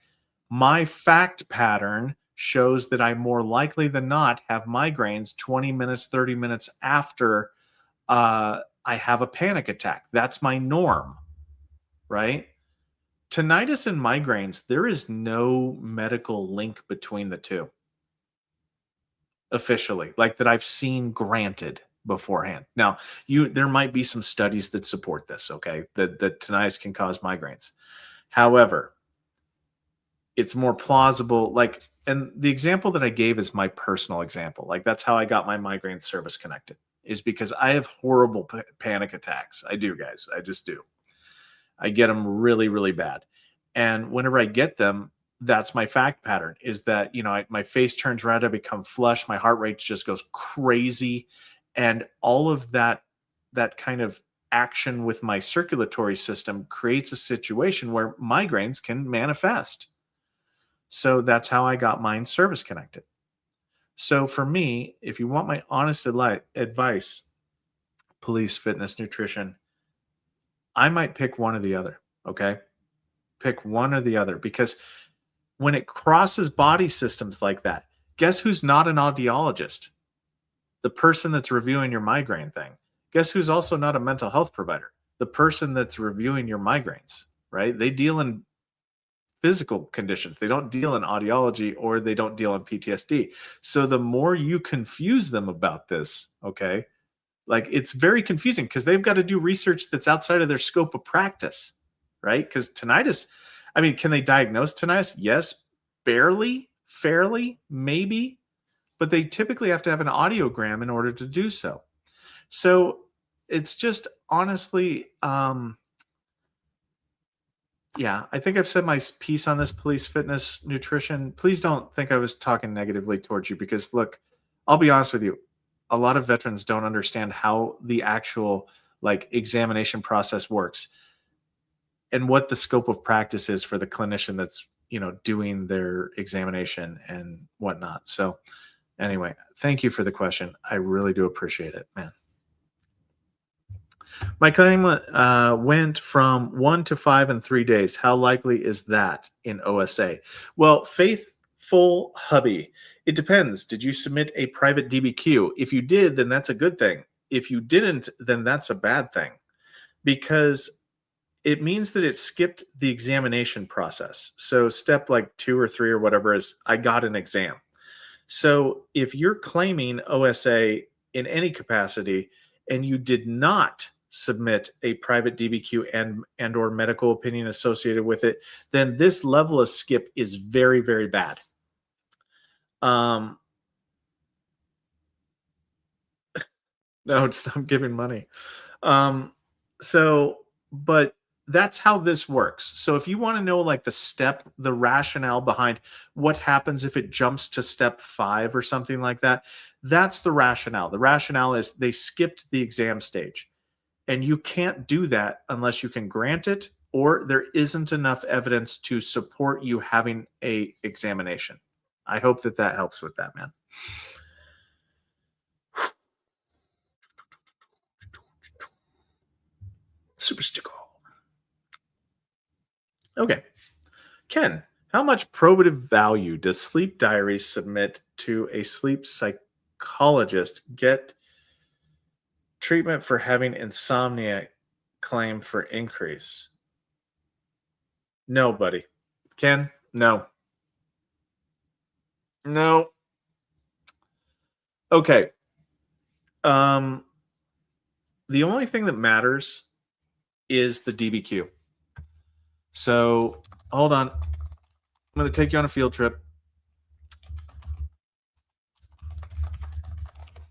my fact pattern shows that I more likely than not have migraines 20 minutes, 30 minutes after I have a panic attack. That's my norm, right? Tinnitus and migraines, there is no medical link between the two officially, like that I've seen granted beforehand. Now, there might be some studies that support this, okay? That tinnitus can cause migraines. However, it's more plausible, and the example that I gave is my personal example. Like that's how I got my migraine service connected, is because I have horrible panic attacks. I do, guys. I just do. I get them really, really bad. And whenever I get them, that's my fact pattern, is that, my face turns red, I become flush, my heart rate just goes crazy. And all of that kind of action with my circulatory system creates a situation where migraines can manifest. So that's how I got mine service connected. So for me, if you want my honest advice, police, fitness, nutrition, I might pick one or the other. Okay. Pick one or the other, because when it crosses body systems like that, guess who's not an audiologist? The person that's reviewing your migraine thing. Guess who's also not a mental health provider? The person that's reviewing your migraines, right? They deal in physical conditions. They don't deal in audiology, or they don't deal in PTSD. So the more you confuse them about this, okay, like it's very confusing because they've got to do research that's outside of their scope of practice, right? Because tinnitus, I mean, can they diagnose tinnitus? Yes, barely, fairly, maybe, but they typically have to have an audiogram in order to do so. So it's just honestly, yeah, I think I've said my piece on this, police, fitness, nutrition. Please don't think I was talking negatively towards you, because look, I'll be honest with you. A lot of veterans don't understand how the actual examination process works and what the scope of practice is for the clinician that's, doing their examination and whatnot. So anyway, thank you for the question. I really do appreciate it, man. My claim went from 1 to 5 in 3 days. How likely is that in OSA? Well, faithful hubby, it depends. Did you submit a private DBQ? If you did, then that's a good thing. If you didn't, then that's a bad thing, because it means that it skipped the examination process. So step like 2 or 3 or whatever is, I got an exam. So if you're claiming OSA in any capacity and you did not submit a private DBQ and or medical opinion associated with it, then this level of skip is very, very bad. Um, no, stop giving money. Um, so, but that's how this works. So if you want to know the rationale behind what happens if it jumps to step 5 or something like that, that's the rationale. The rationale is they skipped the exam stage, and you can't do that unless you can grant it or there isn't enough evidence to support you having a examination. I hope that helps with that, man. Super sticker. Okay. Ken, how much probative value does sleep diaries submit to a sleep psychologist get treatment for having insomnia claim for increase? No, buddy. Ken, no. No. Okay. Um, the only thing that matters is the DBQ. So hold on. I'm going to take you on a field trip.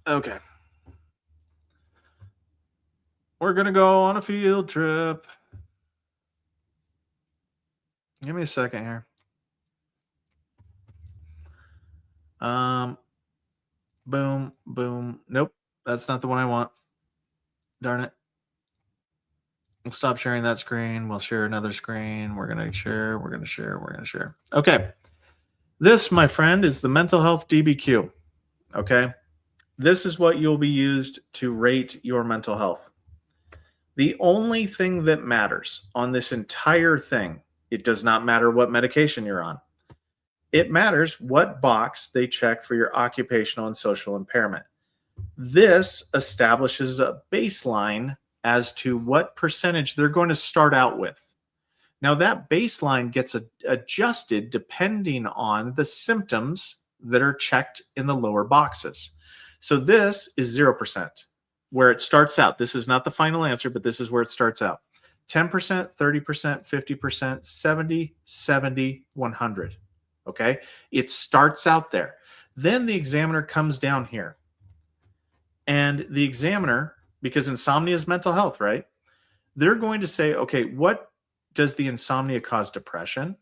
Okay. We're going to go on a field trip. Give me a second here. Um, boom, boom. Nope, that's not the one I want. Darn it. We'll stop sharing that screen. We'll share another screen. We're going to share. We're going to share. We're going to share. Okay. This, my friend, is the mental health DBQ. Okay. This is what you'll be used to rate your mental health. The only thing that matters on this entire thing, it does not matter what medication you're on. It matters what box they check for your occupational and social impairment. This establishes a baseline as to what percentage they're going to start out with. Now, that baseline gets adjusted depending on the symptoms that are checked in the lower boxes. So, this is 0%, where it starts out. This is not the final answer, but this is where it starts out 10%, 30%, 50%, 70, 70, 100. Okay. It starts out there. Then the examiner comes down here. And the examiner, because insomnia is mental health, right? They're going to say, okay, what does the insomnia cause? Depression?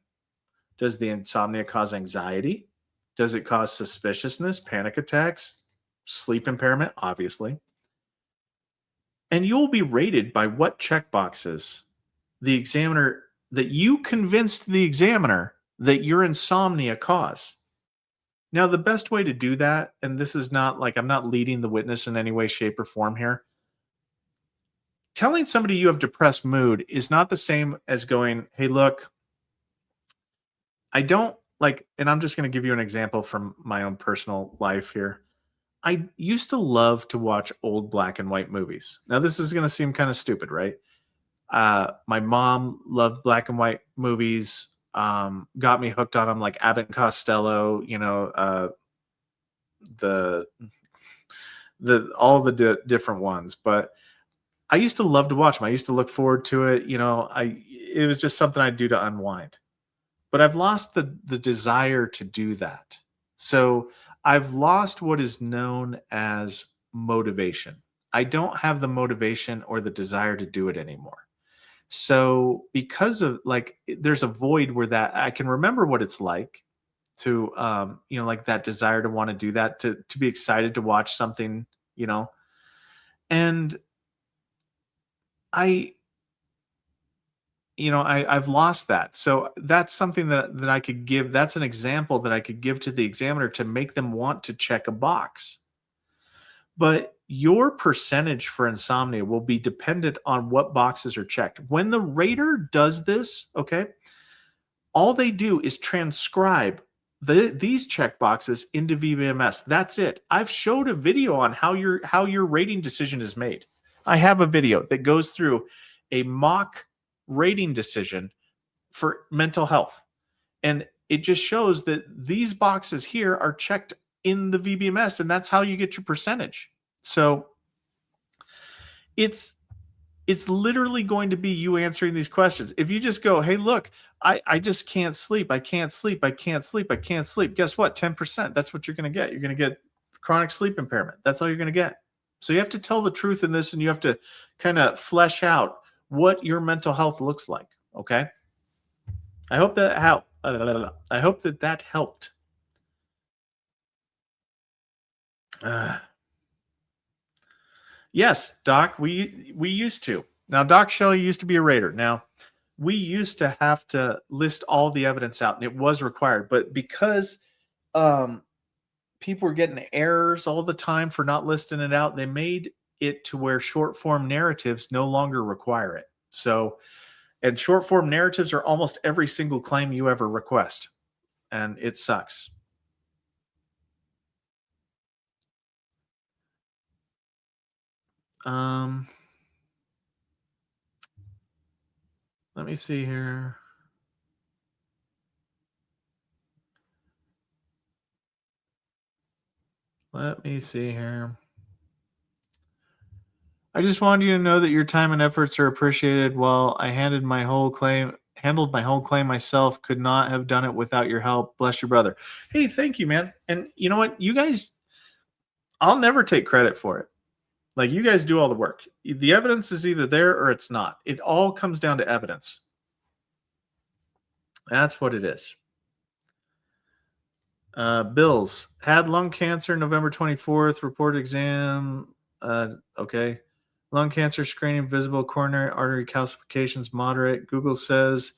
Does the insomnia cause anxiety? Does it cause suspiciousness, panic attacks, sleep impairment? Obviously. And you'll be rated by what checkboxes the examiner that you convinced the examiner that your insomnia caused. Now, the best way to do that, and this is not like I'm not leading the witness in any way, shape, or form here. Telling somebody you have depressed mood is not the same as going, hey, look, I don't like, and I'm just going to give you an example from my own personal life here. I used to love to watch old black and white movies. Now, this is going to seem kind of stupid, right? My mom loved black and white movies, got me hooked on them, like Abbott and Costello, the all the different ones. But I used to love to watch them. I used to look forward to it. It was just something I'd do to unwind. But I've lost the desire to do that. So I've lost what is known as motivation. I don't have the motivation or the desire to do it anymore. So because of like there's a void where that I can remember what it's like to like that desire to want to do that, to be excited to watch something, and I I've lost that. So that's something that I could give. That's an example that I could give to the examiner to make them want to check a box. But your percentage for insomnia will be dependent on what boxes are checked. When the rater does this, okay, all they do is transcribe these check boxes into VBMS. That's it. I've showed a video on how your rating decision is made. I have a video that goes through a mock rating decision for mental health. And it just shows that these boxes here are checked in the VBMS, and that's how you get your percentage. So it's literally going to be you answering these questions. If you just go, hey, look, I just can't sleep. I can't sleep. I can't sleep. I can't sleep. Guess what? 10%. That's what you're going to get. You're going to get chronic sleep impairment. That's all you're going to get. So you have to tell the truth in this, and you have to kind of flesh out what your mental health looks like. Okay. I hope that helped. I hope that helped. Yes, Doc, we used to. Now, Doc Shelley used to be a rater. Now, we used to have to list all the evidence out, and it was required. But because people were getting errors all the time for not listing it out, they made it to where short form narratives no longer require it. So, and short form narratives are almost every single claim you ever request, and it sucks. Let me see here. Let me see here. I just wanted you to know that your time and efforts are appreciated. While I handled my whole claim myself, could not have done it without your help. Bless your brother. Hey, thank you, man. And you know what? You guys, I'll never take credit for it. Like, you guys do all the work. The evidence is either there or it's not. It all comes down to evidence. That's what it is. Bills had lung cancer November 24th. Reported exam. Okay. Lung cancer screening, visible coronary artery calcifications moderate. Google says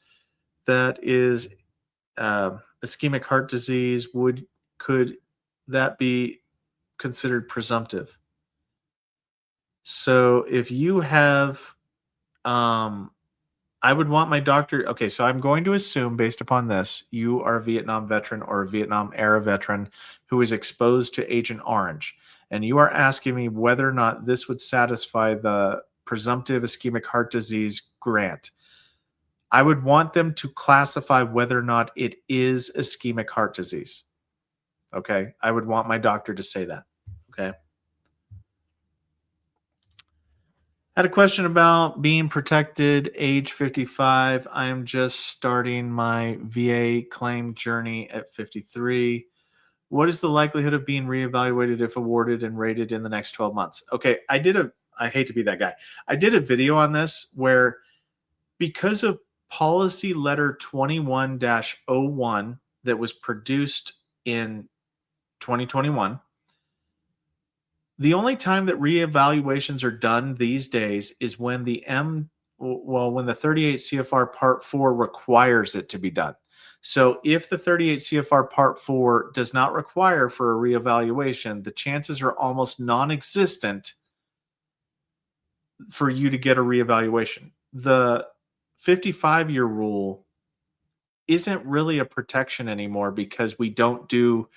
that is ischemic heart disease. Could that be considered presumptive? So if you have, um, I would want my doctor. Okay, so I'm going to assume, based upon this, you are a Vietnam veteran or a Vietnam era veteran who is exposed to Agent Orange, and you are asking me whether or not this would satisfy the presumptive ischemic heart disease grant. I would want them to classify whether or not it is ischemic heart disease. Okay, I would want my doctor to say that. Okay. Had a question about being protected age 55. I am just starting my VA claim journey at 53. What is the likelihood of being reevaluated if awarded and rated in the next 12 months? Okay, I hate to be that guy. I did a video on this where, because of policy letter 21-01 that was produced in 2021, the only time that reevaluations are done these days is when when the 38 CFR Part 4 requires it to be done. So if the 38 CFR Part 4 does not require for a reevaluation, the chances are almost non-existent for you to get a reevaluation. The 55-year rule isn't really a protection anymore because we don't do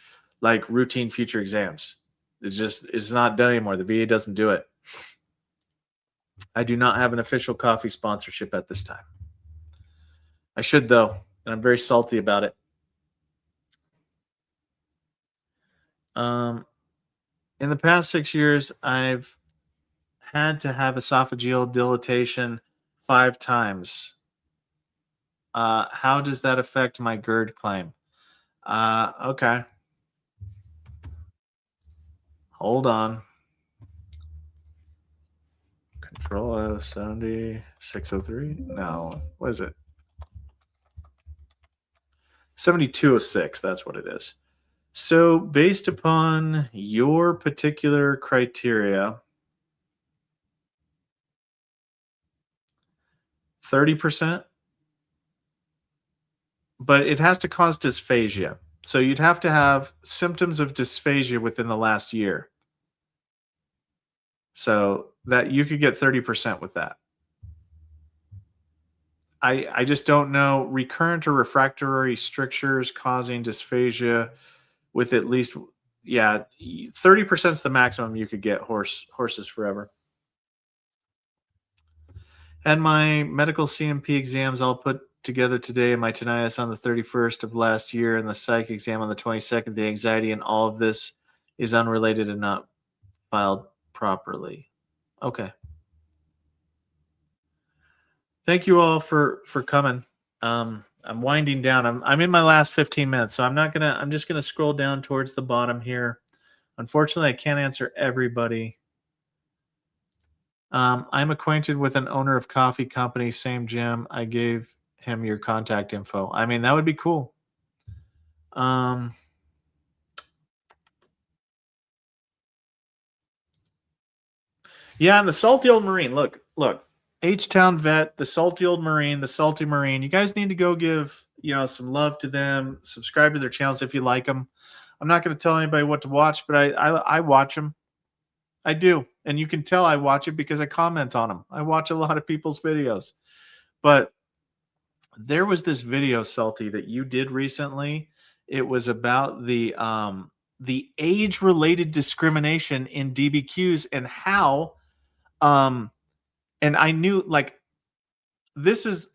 like routine future exams. It's not done anymore. The VA doesn't do it. I do not have an official coffee sponsorship at this time. I should though, and I'm very salty about it. Um, in the past 6 years, I've had to have esophageal dilatation 5 times. How does that affect my GERD claim? Okay. Hold on. Control F 7603? No. What is it? 7206. That's what it is. So, based upon your particular criteria, 30%, but it has to cause dysphagia. So, you'd have to have symptoms of dysphagia within the last year. So, that you could get 30% with that. I just don't know. Recurrent or refractory strictures causing dysphagia with at least, yeah, 30% is the maximum you could get horses forever. Had my medical CMP exams all put together today, my tinnitus on the 31st of last year, and the psych exam on the 22nd. The anxiety and all of this is unrelated and not filed properly. Okay. Thank you all for coming. I'm winding down. I'm in my last 15 minutes, so I'm just gonna scroll down towards the bottom here. Unfortunately, I can't answer everybody. I'm acquainted with an owner of coffee company, same gym. I gave him your contact info. I mean, that would be cool. Um, yeah, and the salty old Marine. Look, H Town Vet, the salty old Marine, the salty Marine. You guys need to go give some love to them. Subscribe to their channels if you like them. I'm not going to tell anybody what to watch, but I watch them. I do, and you can tell I watch it because I comment on them. I watch a lot of people's videos, but there was this video, Salty, that you did recently. It was about the age related discrimination in DBQs and how and I knew, like,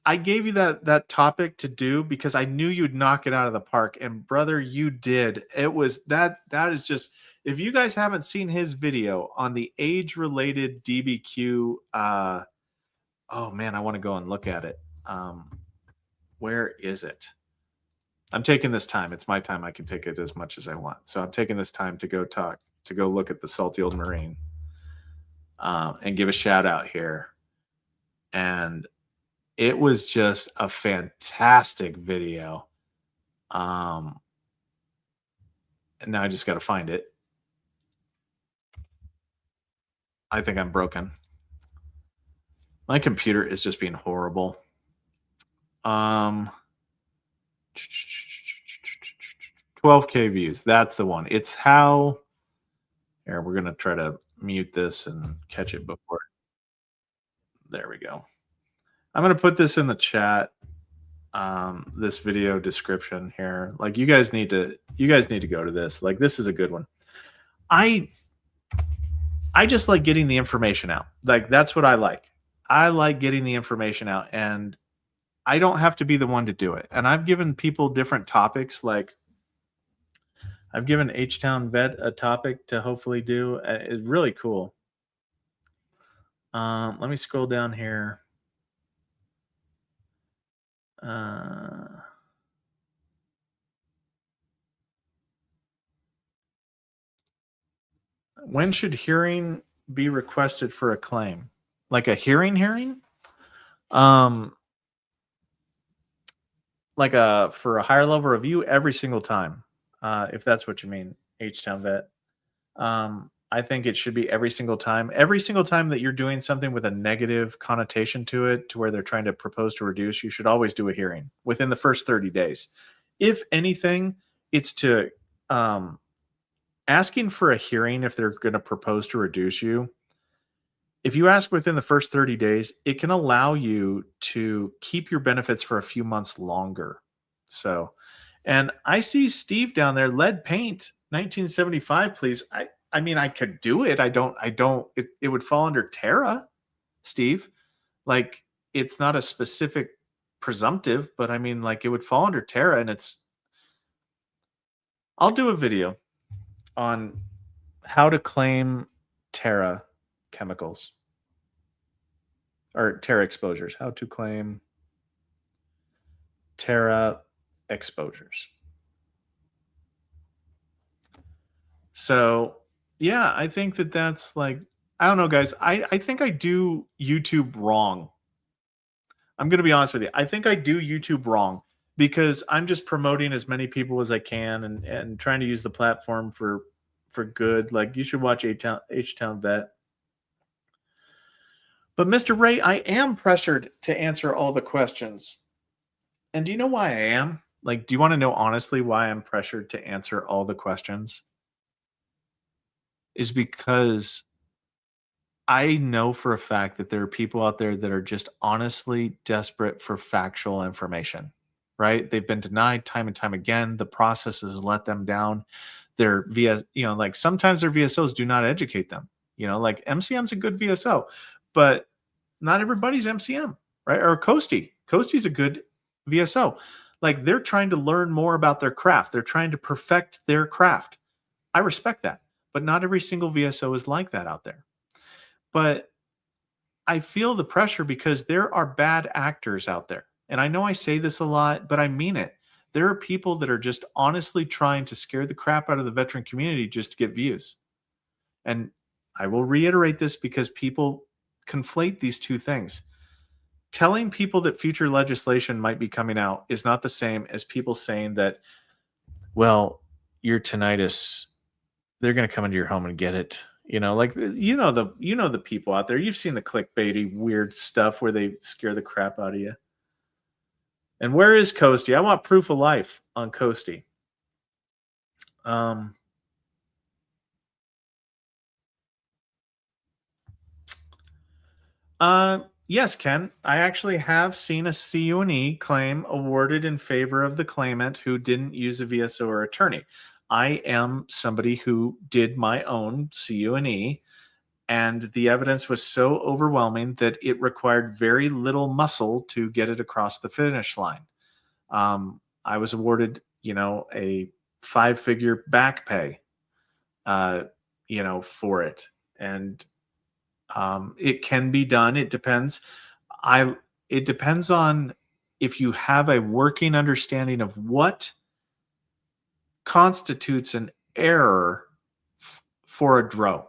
I gave you that topic to do because I knew you'd knock it out of the park, and brother, you did. It was that is just, if you guys haven't seen his video on the age related DBQ, oh man, I want to go and look at it. Where is it? I'm taking this time. It's my time. I can take it as much as I want. So I'm taking this time to go look at the salty old Marine, and give a shout out here. And It was just a fantastic video. Um, and now I just got to find it. I think I'm broken. My computer is just being horrible. Um, 12K views. That's the one. It's how. Here, we're gonna try to mute this and catch it before. There we go. I'm gonna put this in the chat. This video description here. Like you guys need to go to this. Like this is a good one. I I just like getting the information out. Like that's what I like. I like getting the information out, and I don't have to be the one to do it. And I've given people different topics. Like I've given H Town Vet a topic to hopefully do. It's really cool. Let me scroll down here. Uh, when should hearing be requested for a claim? Like a hearing? Um, like a for a higher level review every single time. If that's what you mean, H Town Vet. I think it should be every single time. Every single time that you're doing something with a negative connotation to it, to where they're trying to propose to reduce, you should always do a hearing within the first 30 days. If anything, it's to asking for a hearing if they're going to propose to reduce you. If you ask within the first 30 days, it can allow you to keep your benefits for a few months longer. So, and I see Steve down there, lead paint, 1975, please. I mean, I could do it. It would fall under Terra, Steve. Like, it's not a specific presumptive, but I mean, like, it would fall under Terra, and I'll do a video on how to claim Terra chemicals or Terra exposures, how to claim Terra exposures. So, yeah, I think that's like, I don't know, guys. I think I do YouTube wrong. I'm going to be honest with you. I think I do YouTube wrong because I'm just promoting as many people as I can and trying to use the platform for good. Like you should watch H Town Vet. But Mr. Ray, I am pressured to answer all the questions. And do you know why I am? Like, do you want to know honestly why I'm pressured to answer all the questions? Is because I know for a fact that there are people out there that are just honestly desperate for factual information, right? They've been denied time and time again. The process has let them down. Their like sometimes their VSOs do not educate them. Like MCM's a good VSO, but not everybody's MCM, right? Or Coastie. Coastie's a good VSO. Like they're trying to learn more about their craft. They're trying to perfect their craft. I respect that, but not every single VSO is like that out there. But I feel the pressure because there are bad actors out there. And I know I say this a lot, but I mean it. There are people that are just honestly trying to scare the crap out of the veteran community just to get views. And I will reiterate this because people conflate these two things. Telling people that future legislation might be coming out is not the same as people saying that, well, your tinnitus, they're going to come into your home and get it. Like the people out there. You've seen the clickbaity weird stuff where they scare the crap out of you. And where is Coastie? I want proof of life on Coastie. Yes, Ken. I actually have seen a CUNE claim awarded in favor of the claimant who didn't use a VSO or attorney. I am somebody who did my own CUNE, and the evidence was so overwhelming that it required very little muscle to get it across the finish line. I was awarded, a 5-figure back pay, for it. And it can be done. It depends. It depends on if you have a working understanding of what constitutes an error for a DRO.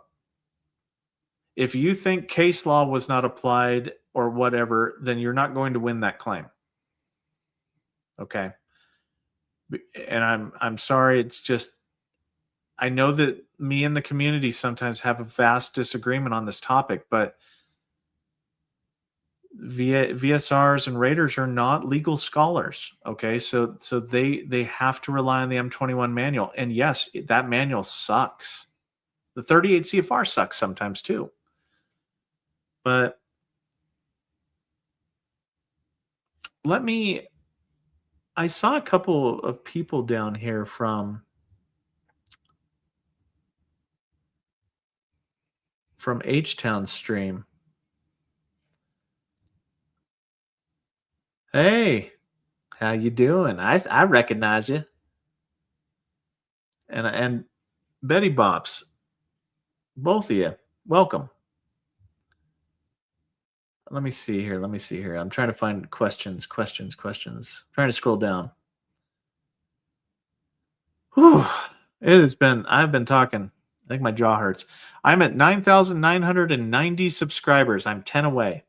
If you think case law was not applied or whatever, then you're not going to win that claim. Okay. And I'm sorry. It's just, I know that me and the community sometimes have a vast disagreement on this topic, but VSRs and raters are not legal scholars. Okay, so they have to rely on the M21 manual, and yes, that manual sucks. The 38 CFR sucks sometimes too, but let me. I saw a couple of people down here from H Town stream. Hey, how you doing? I recognize you. And Betty Bops, both of you, welcome. Let me see here. Let me see here. I'm trying to find questions. Trying to scroll down. Whew. It has been. I've been talking. I think my jaw hurts. I'm at 9,990 subscribers. I'm 10 away.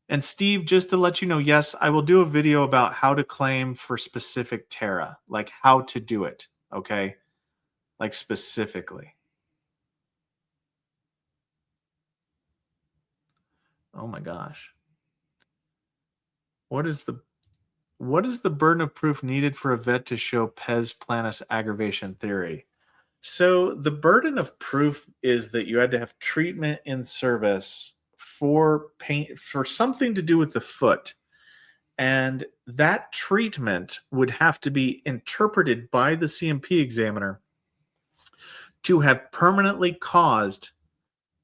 And Steve, just to let you know, yes, I will do a video about how to claim for specific Terra, like how to do it. Okay, like specifically. Oh my gosh. What is the burden of proof needed for a vet to show pes planus aggravation theory? So the burden of proof is that you had to have treatment in service for pain, for something to do with the foot. And that treatment would have to be interpreted by the CMP examiner to have permanently caused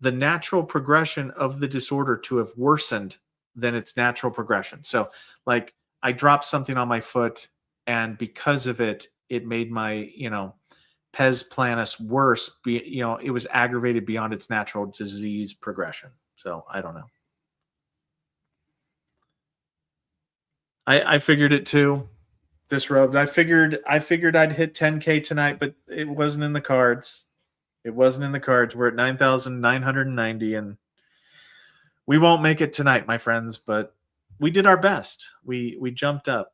the natural progression of the disorder to have worsened than its natural progression. So, like, I dropped something on my foot, and because of it, it made my, pes planus worse. It was aggravated beyond its natural disease progression. So, I don't know. I figured it too. This robe. I figured I'd hit 10K tonight, but it wasn't in the cards. It wasn't in the cards. We're at 9,990, and we won't make it tonight, my friends, but we did our best. We jumped up.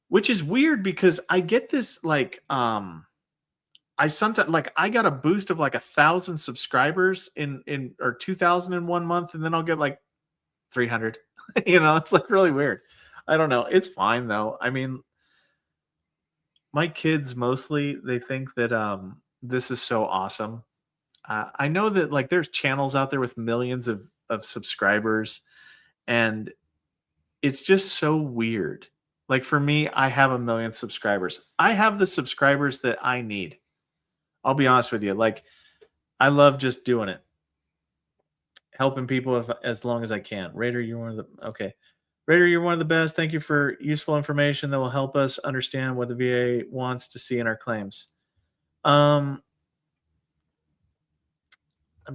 Which is weird because I get this I sometimes I got a boost of like 1,000 subscribers in or 2,000 in 1 month, and then I'll get like 300. It's like really weird. I don't know. It's fine though. I mean, my kids mostly, they think that this is so awesome. I know that like there's channels out there with millions of subscribers, and it's just so weird. Like for me, I have 1 million subscribers. I have the subscribers that I need. I'll be honest with you. Like, I love just doing it, helping people as long as I can. Raider, you're one of the okay. Raider, you're one of the best. Thank you for useful information that will help us understand what the VA wants to see in our claims. I'm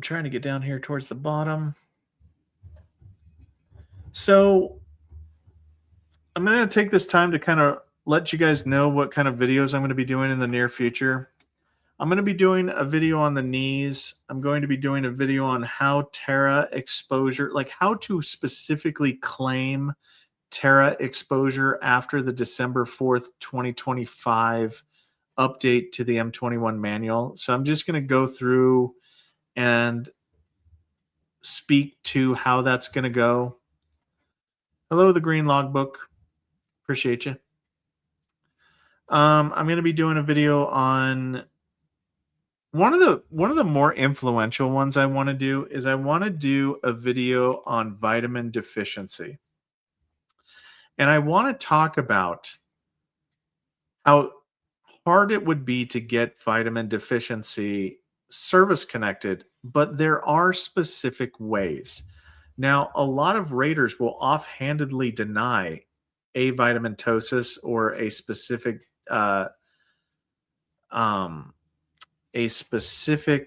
trying to get down here towards the bottom. So I'm going to take this time to kind of let you guys know what kind of videos I'm going to be doing in the near future. I'm going to be doing a video on the knees. I'm going to be doing a video on how Terra exposure, like how to specifically claim Terra exposure after the December 4th, 2025 update to the M21 manual. So I'm just going to go through and speak to how that's going to go. Hello, the green logbook. Appreciate you. I'm going to be doing a video on one of the more influential ones I want to do is I want to do a video on vitamin deficiency. And I want to talk about how hard it would be to get vitamin deficiency service connected, but there are specific ways. Now, a lot of raiders will offhandedly deny avitaminosis or a specific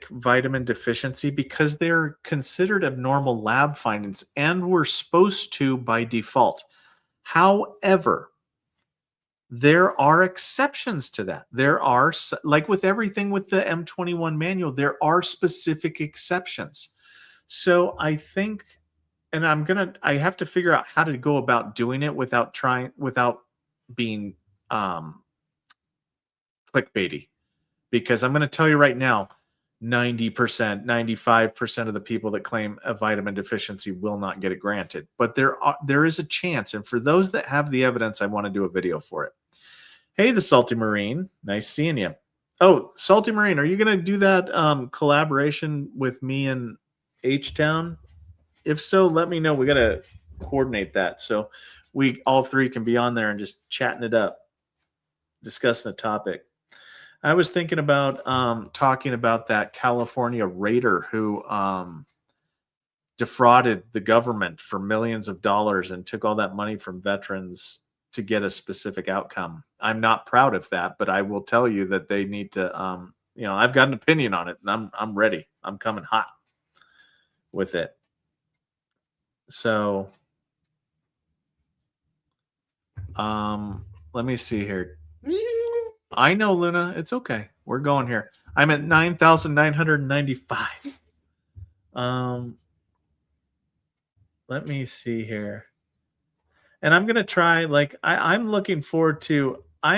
vitamin deficiency because they're considered abnormal lab findings and we're supposed to by default. However, there are exceptions to that. There are, like with everything with the M21 manual, there are specific exceptions. So I think and I have to figure out how to go about doing it without being um clickbaity, because I'm going to tell you right now, 90%, 95% of the people that claim a vitamin deficiency will not get it granted. But there is a chance, and for those that have the evidence, I want to do a video for it. Hey, the Salty Marine, nice seeing you. Oh, Salty Marine, are you going to do that collaboration with me and H Town? If so, let me know. We got to coordinate that so we all three can be on there and just chatting it up, discussing a topic. I was thinking about talking about that California raider who defrauded the government for millions of dollars and took all that money from veterans to get a specific outcome. I'm not proud of that, but I will tell you that they need to. I've got an opinion on it, and I'm ready. I'm coming hot with it. So, let me see here. I know, Luna. It's okay. We're going here. I'm at 9,995. Let me see here. And I'm gonna try, like, I'm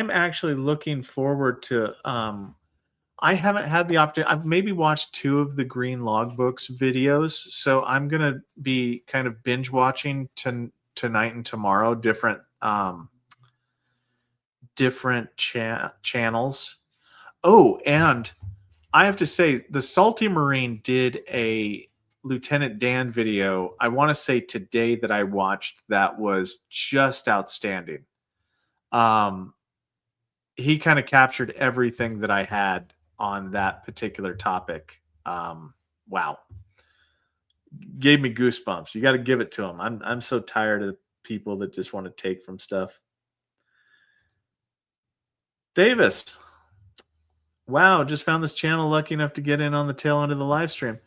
actually looking forward to I haven't had the opportunity. I've maybe watched two of the Green Logbooks videos, so I'm gonna be kind of binge watching tonight and tomorrow different channels. Oh, and I have to say, the Salty Marine did a Lieutenant Dan video, I want to say today, that I watched, that was just outstanding. He kind of captured everything that I had on that particular topic. Wow. Gave me goosebumps. You got to give it to him. I'm so tired of people that just want to take from stuff. Davis. Wow, just found this channel, lucky enough to get in on the tail end of the live stream.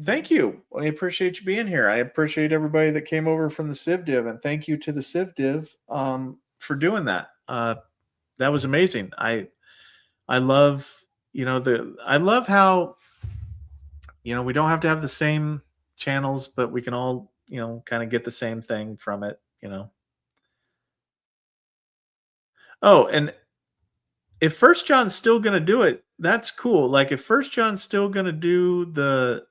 Thank you. I appreciate you being here. I appreciate everybody that came over from the Civ Div, and thank you to the Civ Div for doing that. That was amazing. I love, I love how, we don't have to have the same channels, but we can all, kind of get the same thing from it, Oh, and if First John's still going to do it, that's cool. Like, if First John's still going to do the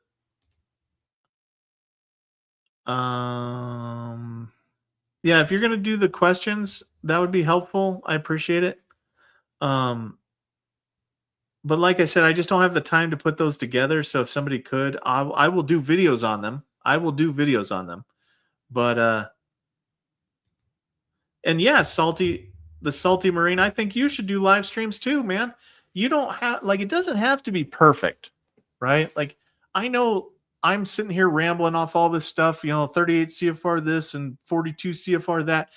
yeah, if you're going to do the questions, that would be helpful. I appreciate it. But like I said, I just don't have the time to put those together. So if somebody could, I will do videos on them. But and yeah, the Salty Marine, I think you should do live streams too, man. You don't have, like, it doesn't have to be perfect, right? Like, I know I'm sitting here rambling off all this stuff, 38 CFR this and 42 CFR that,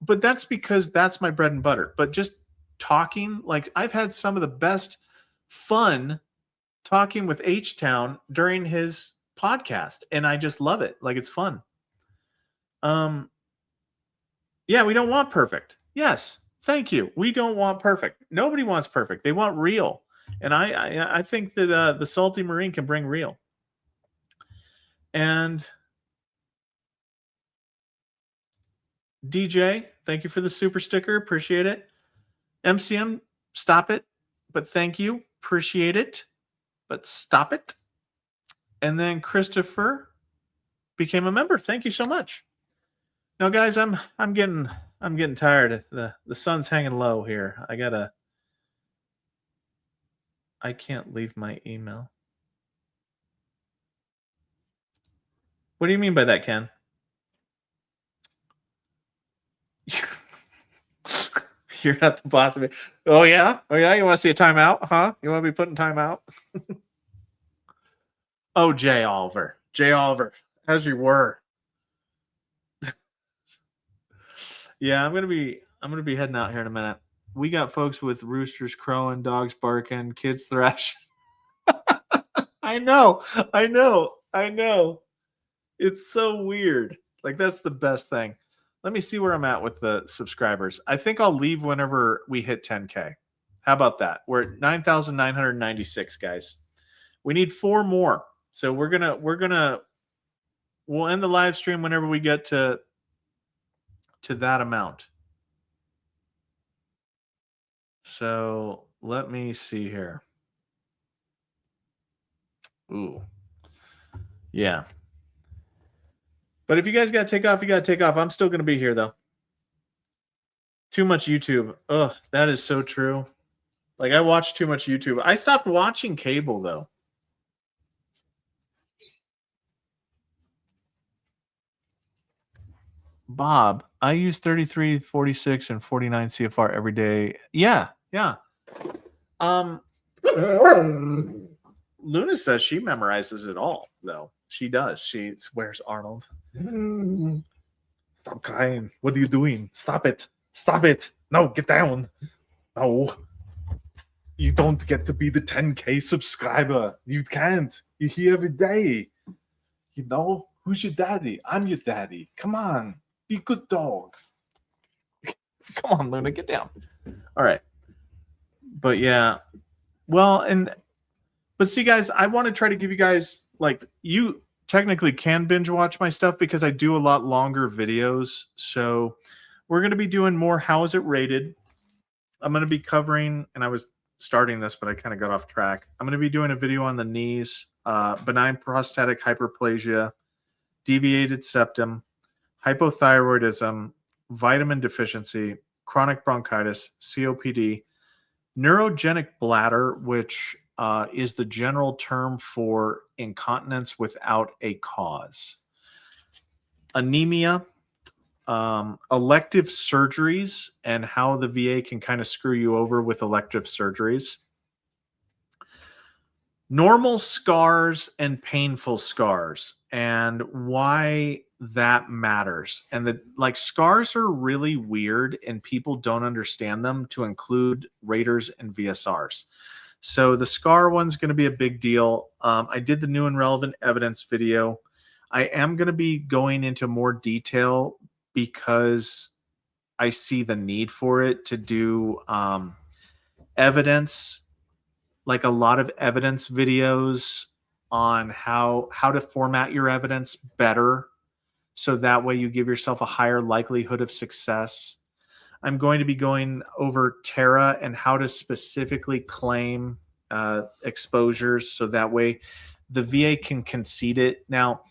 but that's because that's my bread and butter. But just talking, like, I've had some of the best fun talking with H Town during his podcast, and I just love it. Like, it's fun. Yeah, we don't want perfect. Yes, thank you. We don't want perfect. Nobody wants perfect. They want real, and I think that the Salty Marine can bring real. And DJ, thank you for the super sticker. Appreciate it. MCM, stop it. But thank you. Appreciate it. But stop it. And then Christopher became a member. Thank you so much. Now, guys, I'm getting tired. The sun's hanging low here. I can't leave my email. What do you mean by that, Ken? You're not the boss of it. Oh yeah? Oh yeah? You want to see a timeout? Huh? You want to be putting timeout? Oh, Jay Oliver. As you were. Yeah, I'm gonna be heading out here in a minute. We got folks with roosters crowing, dogs barking, kids thrashing. I know. It's so weird. Like, that's the best thing. Let me see where I'm at with the subscribers. I think I'll leave whenever we hit 10K. How about that? We're at 9,996, guys. We need 4 more. So we're gonna we'll end the live stream whenever we get to that amount. So let me see here. Ooh. Yeah. But if you guys got to take off, you got to take off. I'm still going to be here, though. Too much YouTube. Ugh, that is so true. Like, I watch too much YouTube. I stopped watching cable, though. Bob, I use 33, 46, and 49 CFR every day. Yeah, yeah. Luna says she memorizes it all, though. She does. She swears Arnold. Stop crying. What are you doing? Stop it. Stop it. No, get down. No. You don't get to be the 10K subscriber. You can't. You're here every day. You know? Who's your daddy? I'm your daddy. Come on. Be a good dog. Come on, Luna. Get down. All right. But yeah. Well, but see, guys, I want to try to give you guys, like, you technically can binge watch my stuff because I do a lot longer videos. So we're going to be doing more How Is It Rated? I'm going to be covering, and I was starting this, but I kind of got off track. I'm going to be doing a video on the knees, benign prostatic hyperplasia, deviated septum, hypothyroidism, vitamin deficiency, chronic bronchitis, COPD, neurogenic bladder, which is the general term for incontinence without a cause, anemia, elective surgeries and how the VA can kind of screw you over with elective surgeries, normal scars and painful scars, and why that matters. And that, like, scars are really weird and people don't understand them, to include raters and VSRs. So the scar one's going to be a big deal. I did the new and relevant evidence video. I am going to be going into more detail because I see the need for it, to do evidence, like a lot of evidence videos on how to format your evidence better, so that way you give yourself a higher likelihood of success. I'm going to be going over Terra and how to specifically claim exposures, so that way the VA can concede it. Now,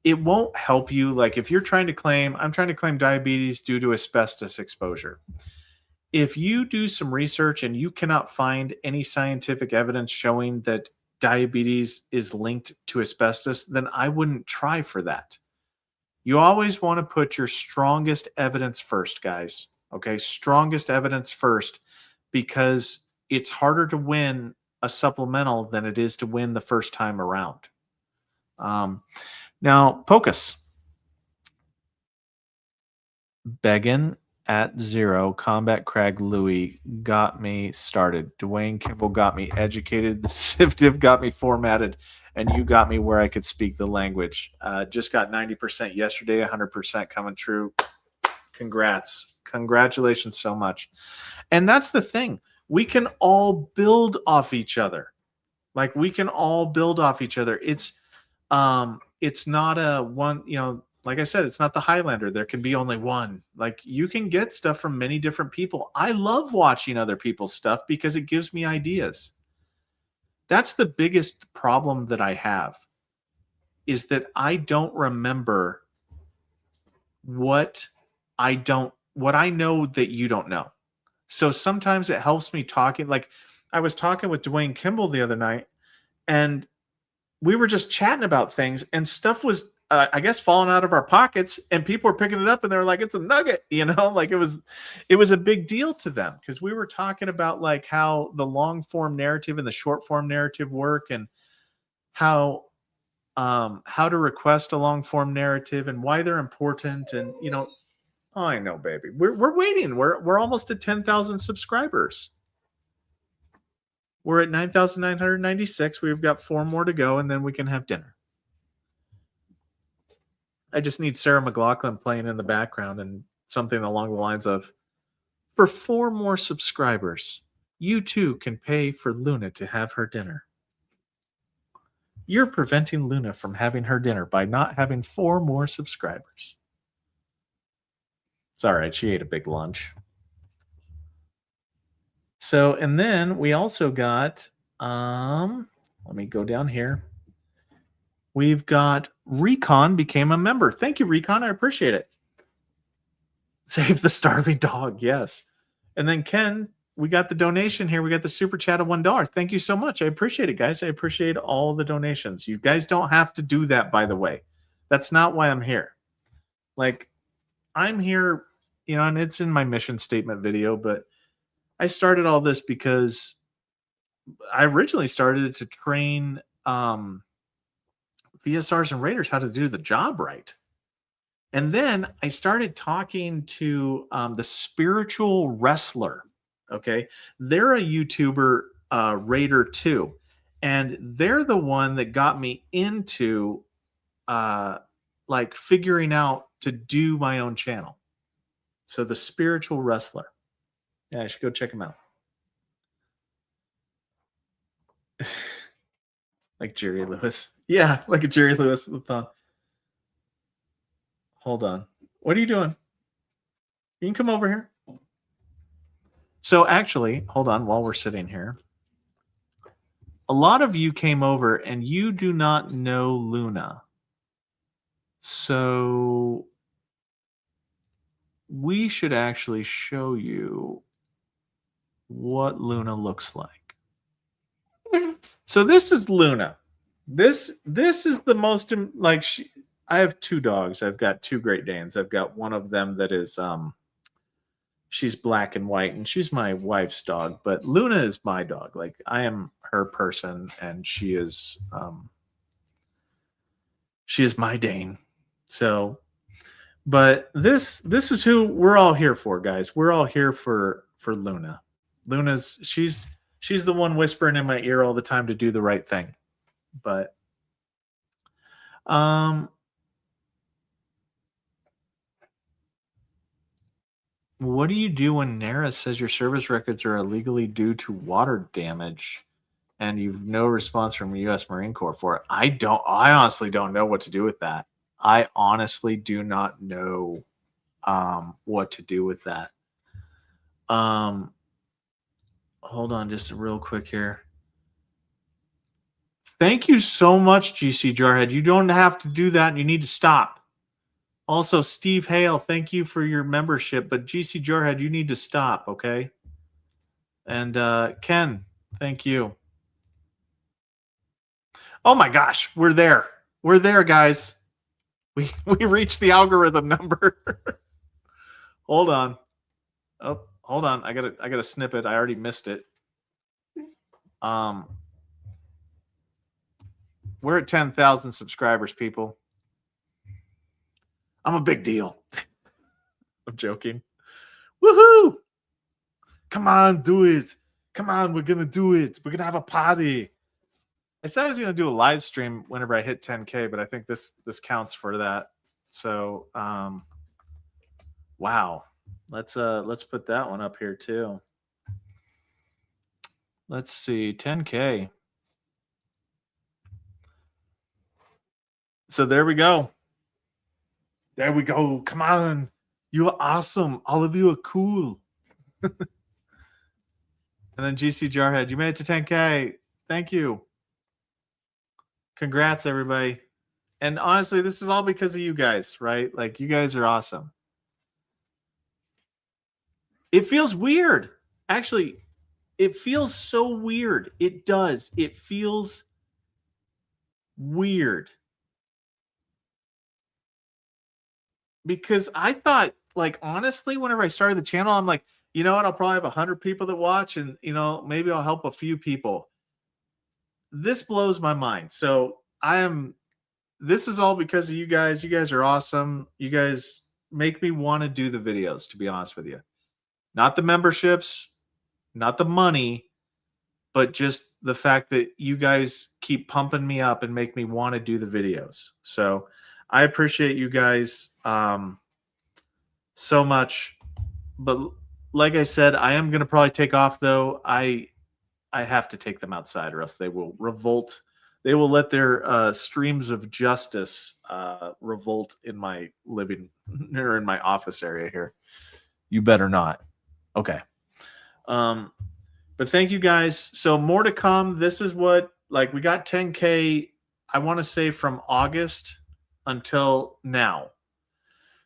it won't help you. Like, if you're trying to claim, I'm trying to claim diabetes due to asbestos exposure. If you do some research and you cannot find any scientific evidence showing that diabetes is linked to asbestos, then I wouldn't try for that. You always want to put your strongest evidence first, guys. Okay, strongest evidence first, because it's harder to win a supplemental than it is to win the first time around. Now, Pocus. Beggin at 0, Combat Crag Louis got me started. Dwayne Kimball got me educated. The Sifdiv got me formatted. And you got me where I could speak the language. Just got 90% yesterday, 100% coming true. Congrats. Congratulations so much. And that's the thing. We can all build off each other. Like, we can all build off each other. It's not a one, like I said, it's not the Highlander. There can be only one. Like, you can get stuff from many different people. I love watching other people's stuff because it gives me ideas. That's the biggest problem that I have, is that I don't remember what I know that you don't know. So sometimes it helps me talking. Like, I was talking with Dwayne Kimball the other night, and we were just chatting about things, and stuff was, I guess, falling out of our pockets, and people were picking it up and they were like, it's a nugget, like it was a big deal to them, because we were talking about, like, how the long form narrative and the short form narrative work, and how to request a long form narrative and why they're important. And, oh, I know, baby. We're waiting. We're almost at 10,000 subscribers. We're at 9,996. We've got 4 more to go, and then we can have dinner. I just need Sarah McLachlan playing in the background and something along the lines of, for 4 more subscribers, you too can pay for Luna to have her dinner. You're preventing Luna from having her dinner by not having 4 more subscribers. It's all right. She ate a big lunch. So, and then we also got, let me go down here. We've got Recon became a member. Thank you, Recon. I appreciate it. Save the starving dog. Yes. And then Ken, we got the donation here. We got the super chat of $1. Thank you so much. I appreciate it, guys. I appreciate all the donations. You guys don't have to do that, by the way. That's not why I'm here. Like, I'm here, you know, and it's in my mission statement video, but I started all this because I originally started to train VSRs and Raiders how to do the job right. And then I started talking to the Spiritual Wrestler. Okay. They're a YouTuber Raider too. And they're the one that got me into like figuring out to do my own channel. So the Spiritual Wrestler. Yeah, I should go check him out. Like Jerry Lewis. Yeah, like a Jerry Lewis. Hold on. What are you doing? You can come over here. So actually, hold on while we're sitting here. A lot of you came over and you do not know Luna. So we should actually show you what Luna looks like. So this is Luna. This is the most like I have 2 dogs. I've got 2 Great Danes. I've got one of them that is she's black and white, and she's my wife's dog, but Luna is my dog. Like, I am her person, and she is my Dane. So, but this is who we're all here for, guys. We're all here for Luna. Luna's she's the one whispering in my ear all the time to do the right thing. But what do you do when NARA says your service records are illegally due to water damage and you've no response from the U.S. Marine Corps for it? I honestly don't know what to do with that. I honestly do not know what to do with that. Hold on just real quick here. Thank you so much, GC Jarhead. You don't have to do that, and you need to stop. Also, Steve Hale, thank you for your membership, but GC Jarhead, you need to stop, okay? And Ken, thank you. Oh my gosh, we're there. We're there, guys. We reached the algorithm number. Hold on. Oh, hold on. I gotta snip it. I already missed it. We're at 10,000 subscribers, people. I'm a big deal. I'm joking. Woohoo! Come on, do it. Come on, we're gonna do it. We're gonna have a party. I said I was gonna do a live stream whenever I hit 10K, but I think this counts for that. So wow. Let's put that one up here too. Let's see, 10K. So there we go. There we go. Come on. You are awesome. All of you are cool. And then GC Jarhead, you made it to 10K. Thank you. Congrats, everybody. And honestly, this is all because of you guys, right? Like, you guys are awesome. It feels weird. Actually, it feels so weird. It does. It feels weird. Because I thought, like, honestly, whenever I started the channel, I'm like, you know what? I'll probably have 100 people that watch, and, you know, maybe I'll help a few people. This blows my mind. So this is all because of you guys. You guys are awesome. You guys make me want to do the videos, to be honest with you. Not the memberships, not the money, but just the fact that you guys keep pumping me up and make me want to do the videos. So I appreciate you guys so much. But like I said, I am going to probably take off, though. I have to take them outside or else they will revolt. they will let their streams of justice revolt in my living or in my office area here. You better not. Okay. But thank you guys. So more to come. This is what, like, we got 10K, I want to say from August until now.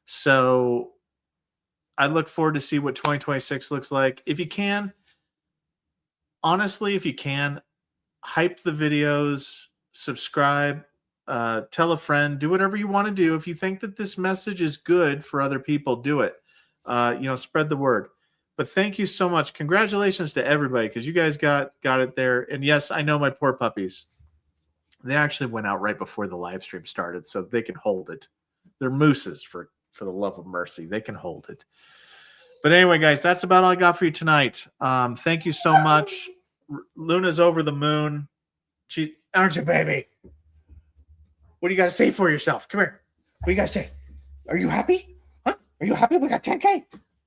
So I look forward to see what 2026 looks like. If you can, honestly, if you can, hype the videos, subscribe, tell a friend, do whatever you want to do. If you think that this message is good for other people, do it. Spread the word. But thank you so much. Congratulations to everybody, because you guys got it there. And yes, I know my poor puppies. They actually went out right before the live stream started, so they can hold it. They're mooses, for the love of mercy. They can hold it. But anyway, guys, that's about all I got for you tonight. Thank you so much. Luna's over the moon. Aren't you, baby? What do you got to say for yourself? Come here. What do you got to say? Are you happy? Huh? Are you happy? We got 10K.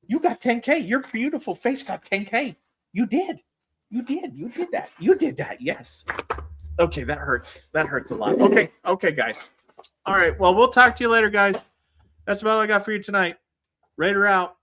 You got 10K. Your beautiful face got 10K. You did. You did. You did that. You did that. Yes. Okay, that hurts. That hurts a lot. Okay, guys. All right. Well, we'll talk to you later, guys. That's about all I got for you tonight. Raider out.